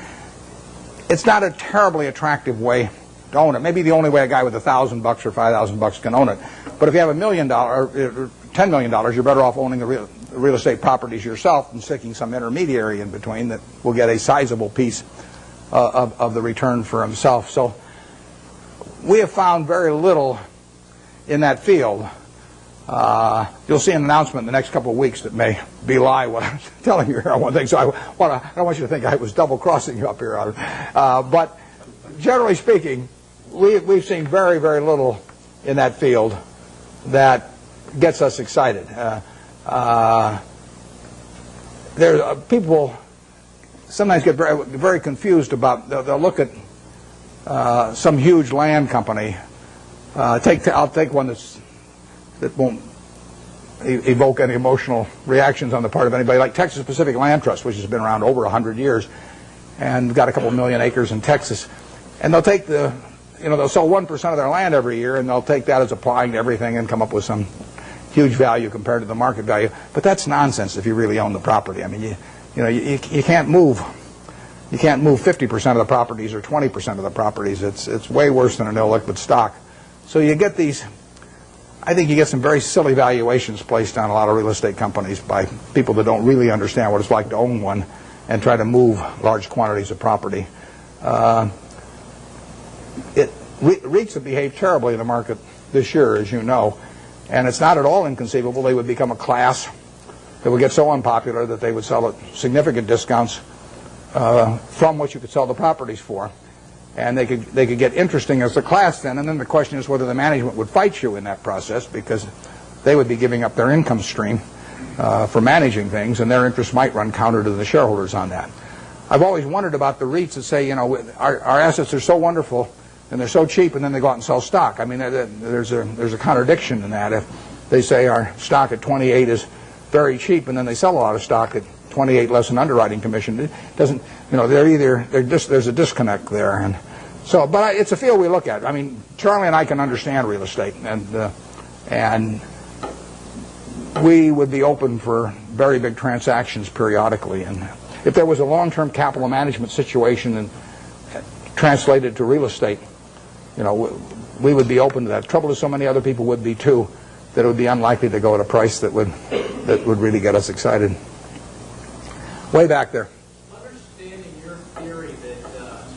It's not a terribly attractive way to own it. Maybe the only way a guy with $1,000 or $5,000 can own it. But if you have $1 million or $10 million, you're better off owning the real estate properties yourself and sticking some intermediary in between that will get a sizable piece of the return for himself. So we have found very little in that field. You'll see an announcement in the next couple of weeks that may belie what I'm telling you here on one thing. So I don't want you to think I was double-crossing you up here. But generally speaking, we've seen very, very little in that field that gets us excited. People sometimes get very, very confused about. They'll look at some huge land company. I'll take one that won't evoke any emotional reactions on the part of anybody, like Texas Pacific Land Trust, which has been around over 100 years and got a couple million acres in Texas. And they'll take they'll sell 1% of their land every year, and they'll take that as applying to everything and come up with some huge value compared to the market value. But that's nonsense if you really own the property. I mean, you can't move. You can't move 50% of the properties or 20% of the properties. It's way worse than an illiquid stock. So you get these. I think you get some very silly valuations placed on a lot of real estate companies by people that don't really understand what it's like to own one and try to move large quantities of property. REITs have behaved terribly in the market this year, as you know, and it's not at all inconceivable they would become a class that would get so unpopular that they would sell at significant discounts from what you could sell the properties for. And they could get interesting as a class then, and then the question is whether the management would fight you in that process, because they would be giving up their income stream for managing things, and their interests might run counter to the shareholders on that. I've always wondered about the REITs that say, our assets are so wonderful and they're so cheap, and then they go out and sell stock. I mean, there's a contradiction in that. If they say our stock at 28 is very cheap, and then they sell a lot of stock at 28 less an underwriting commission, it doesn't. There's a disconnect there, and so. But it's a field we look at. I mean, Charlie and I can understand real estate, and we would be open for very big transactions periodically. And if there was a long-term capital management situation and translated to real estate, we would be open to that. The trouble is, so many other people would be too, that it would be unlikely to go at a price that would that would really get us excited. Way back there. Understanding your theory that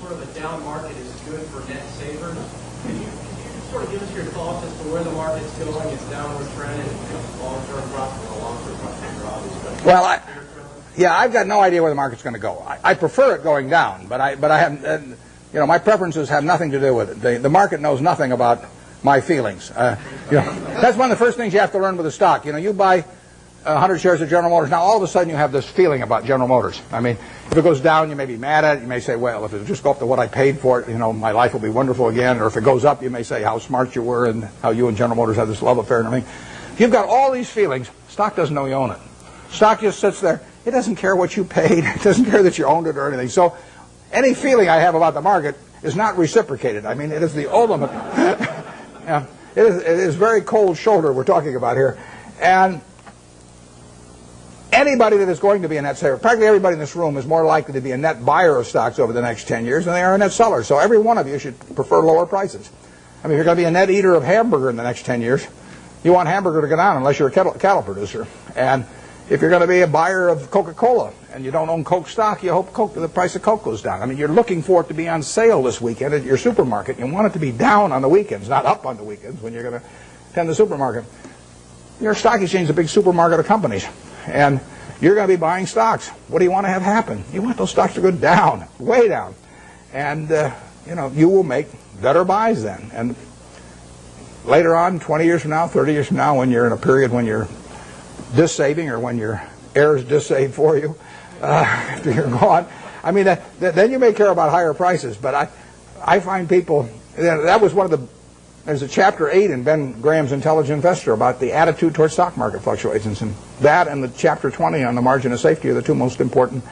sort of a down market is good for net savers, can you sort of give us your thoughts as to where the market's going, its downward trend, and long-term profit, or long-term profit drop? Well, I've got no idea where the market's going to go. I prefer it going down, but I haven't. My preferences have nothing to do with it. The market knows nothing about my feelings. That's one of the first things you have to learn with a stock. You buy 100 shares of General Motors. Now, all of a sudden, you have this feeling about General Motors. I mean, if it goes down, you may be mad at it. You may say, well, if it just go up to what I paid for it, my life will be wonderful again. Or if it goes up, you may say how smart you were and how you and General Motors have this love affair and everything. You've got all these feelings. Stock doesn't know you own it. Stock just sits there. It doesn't care what you paid. It doesn't care that you owned it or anything. So any feeling I have about the market is not reciprocated. I mean, it is the ultimate. It is very cold shoulder we're talking about here. And anybody that is going to be a net saver, practically everybody in this room is more likely to be a net buyer of stocks over the next 10 years than they are a net seller. So every one of you should prefer lower prices. I mean, if you're going to be a net eater of hamburger in the next 10 years, you want hamburger to go down unless you're a cattle producer. And if you're going to be a buyer of Coca-Cola and you don't own Coke stock, you hope the price of Coke goes down. I mean, you're looking for it to be on sale this weekend at your supermarket. You want it to be down on the weekends, not up on the weekends when you're going to attend the supermarket. Your stock exchange is a big supermarket of companies. And you're going to be buying stocks. What do you want to have happen? You want those stocks to go down, way down. And, you will make better buys then. And later on, 20 years from now, 30 years from now, when you're in a period when you're dis-saving or when your heirs dis-save for you after you're gone, I mean, then you may care about higher prices. But I find people, that was one of the, there's a chapter 8 in Ben Graham's Intelligent Investor about the attitude towards stock market fluctuations. And that and the chapter 20 on the margin of safety are the two most important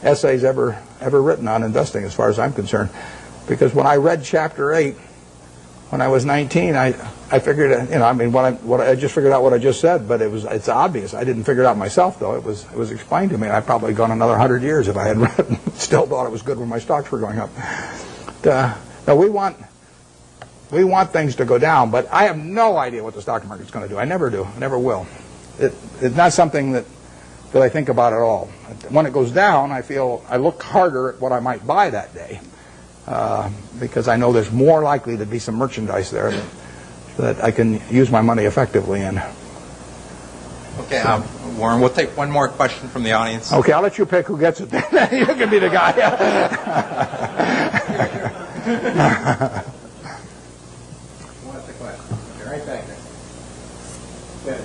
essays ever written on investing as far as I'm concerned. Because when I read chapter 8, when I was 19, I figured, I just figured out what I just said, but it's obvious. I didn't figure it out myself, though. It was explained to me. I'd probably gone another 100 years if I had read and still thought it was good when my stocks were going up. No, we want things to go down, but I have no idea what the stock market's going to do. I never do. I never will. It's not something that I think about at all. When it goes down, I look harder at what I might buy that day. Because I know there's more likely to be some merchandise there that I can use my money effectively in. Okay, Warren, we'll take one more question from the audience. Okay, I'll let you pick who gets it. You can be the guy. What's the question? Okay, right back there.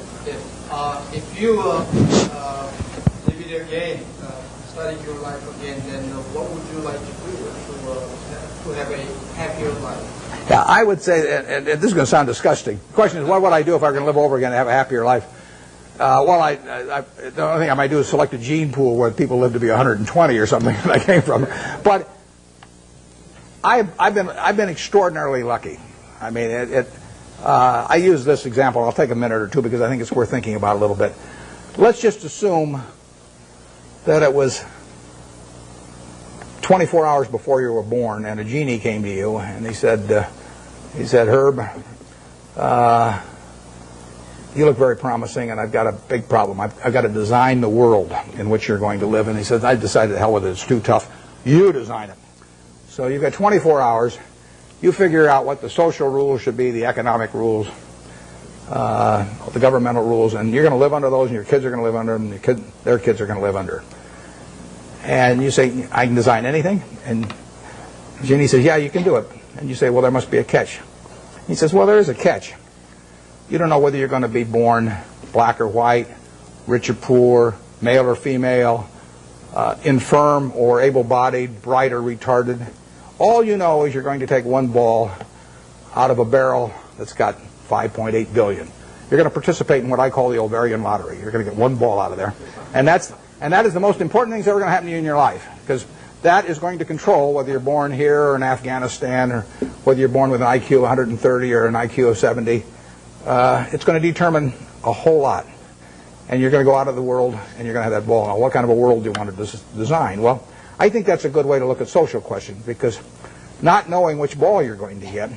If you live it again, study your life again, then what would you like to do to have a happier life? Yeah, I would say, and this is going to sound disgusting. The question is, what would I do if I were going to live over again and have a happier life? The only thing I might do is select a gene pool where people live to be 120 or something that I came from. But I've been extraordinarily lucky. I mean, I use this example. I'll take a minute or two because I think it's worth thinking about a little bit. Let's just assume that it was 24 hours before you were born, and a genie came to you, and he said, Herb, you look very promising, and I've got a big problem. I've got to design the world in which you're going to live. And he said, I decided, the hell with it, it's too tough. You design it. So you've got 24 hours. You figure out what the social rules should be, the economic rules, the governmental rules, and you're going to live under those, and your kids are going to live under them, and their kids are going to live under. And you say, I can design anything? And Genie says, yeah, you can do it. And you say, well, there must be a catch. He says, well, there is a catch. You don't know whether you're going to be born black or white, rich or poor, male or female, infirm or able-bodied, bright or retarded. All you know is you're going to take one ball out of a barrel that's got 5.8 billion. You're going to participate in what I call the ovarian lottery. You're going to get one ball out of there. And that is the most important thing that's ever going to happen to you in your life, because that is going to control whether you're born here or in Afghanistan, or whether you're born with an IQ of 130 or an IQ of 70. It's going to determine a whole lot. And you're going to go out of the world and you're going to have that ball. Now, what kind of a world do you want to design? Well, I think that's a good way to look at social questions, because not knowing which ball you're going to get,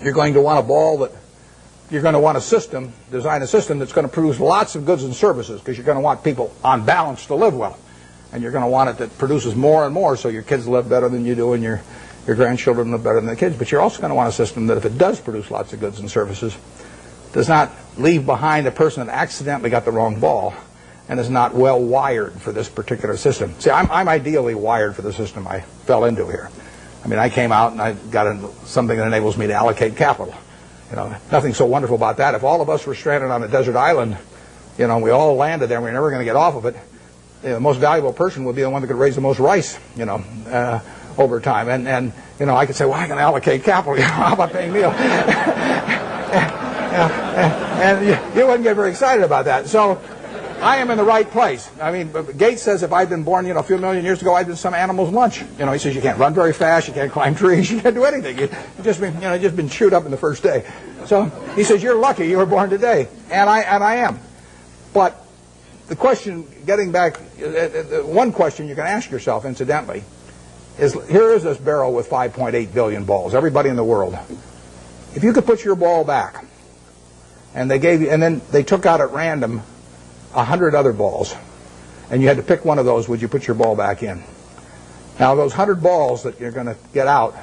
you're going to want a ball that you're going to want design a system that's going to produce lots of goods and services, because you're going to want people on balance to live well. And you're going to want it that produces more and more, so your kids live better than you do and your grandchildren live better than the kids. But you're also going to want a system that, if it does produce lots of goods and services, does not leave behind a person that accidentally got the wrong ball and is not well wired for this particular system. See, I'm ideally wired for the system I fell into here. I mean, I came out and I got something that enables me to allocate capital. You know, nothing so wonderful about that. If all of us were stranded on a desert island, you know, we all landed there and we're never going to get off of it, the most valuable person would be the one that could raise the most rice, you know, over time. And you know, I could say, well, I can allocate capital. You know, how about paying me? And you wouldn't get very excited about that. So I am in the right place. I mean, Gates says if I'd been born, you know, a few million years ago, I'd been some animal's lunch. You know, he says you can't run very fast, you can't climb trees, you can't do anything. You've just been chewed up in the first day. So he says you're lucky you were born today, and I am. But the question, getting back, one question you can ask yourself, incidentally, is here is this barrel with 5.8 billion balls. Everybody in the world, if you could put your ball back, and then they took out at random 100 other balls, and you had to pick one of those, would you put your ball back in? Now, those 100 balls that you're going to get out,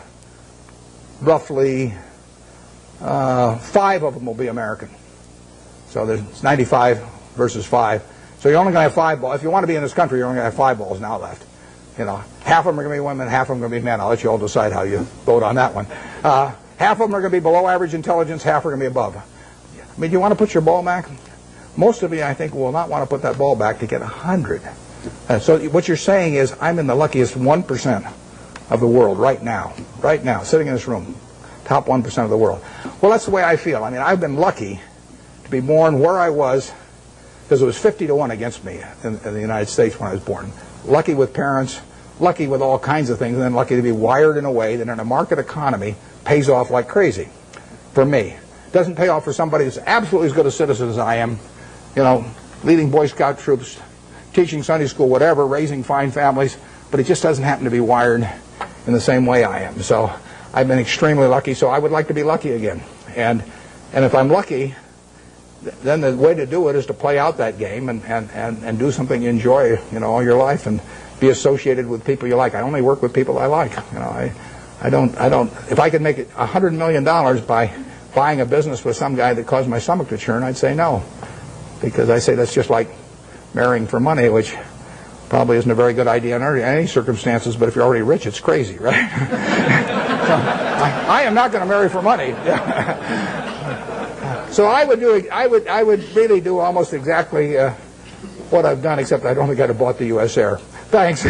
roughly 5 of them will be American. So there's 95 versus 5. So you're only going to have 5 balls. If you want to be in this country, you're only going to have 5 balls now left. You know, half of them are going to be women, half of them are going to be men. I'll let you all decide how you vote on that one. Half of them are going to be below average intelligence, half are going to be above. I mean, do you want to put your ball back? Most of you, I think, will not want to put that ball back to get 100. So what you're saying is, I'm in the luckiest 1% of the world right now, sitting in this room, top 1% of the world. Well, that's the way I feel. I mean, I've been lucky to be born where I was, because it was 50-1 against me in the United States when I was born. Lucky with parents, lucky with all kinds of things, and then lucky to be wired in a way that in a market economy pays off like crazy for me. It doesn't pay off for somebody who's absolutely as good a citizen as I am, you know, leading Boy Scout troops, teaching Sunday school, whatever, raising fine families, but it just doesn't happen to be wired in the same way I am. So I've been extremely lucky, so I would like to be lucky again. And if I'm lucky, then the way to do it is to play out that game and do something you enjoy, you know, all your life, and be associated with people you like. I only work with people I like. You know, I don't. If I could make it $100 million by buying a business with some guy that caused my stomach to churn, I'd say no, because I say that's just like marrying for money, which probably isn't a very good idea in any circumstances. But if you're already rich, it's crazy, right? So, I am not going to marry for money. So I would really do almost exactly what I've done, except I don't think I'd have bought the U.S. Air. Thanks.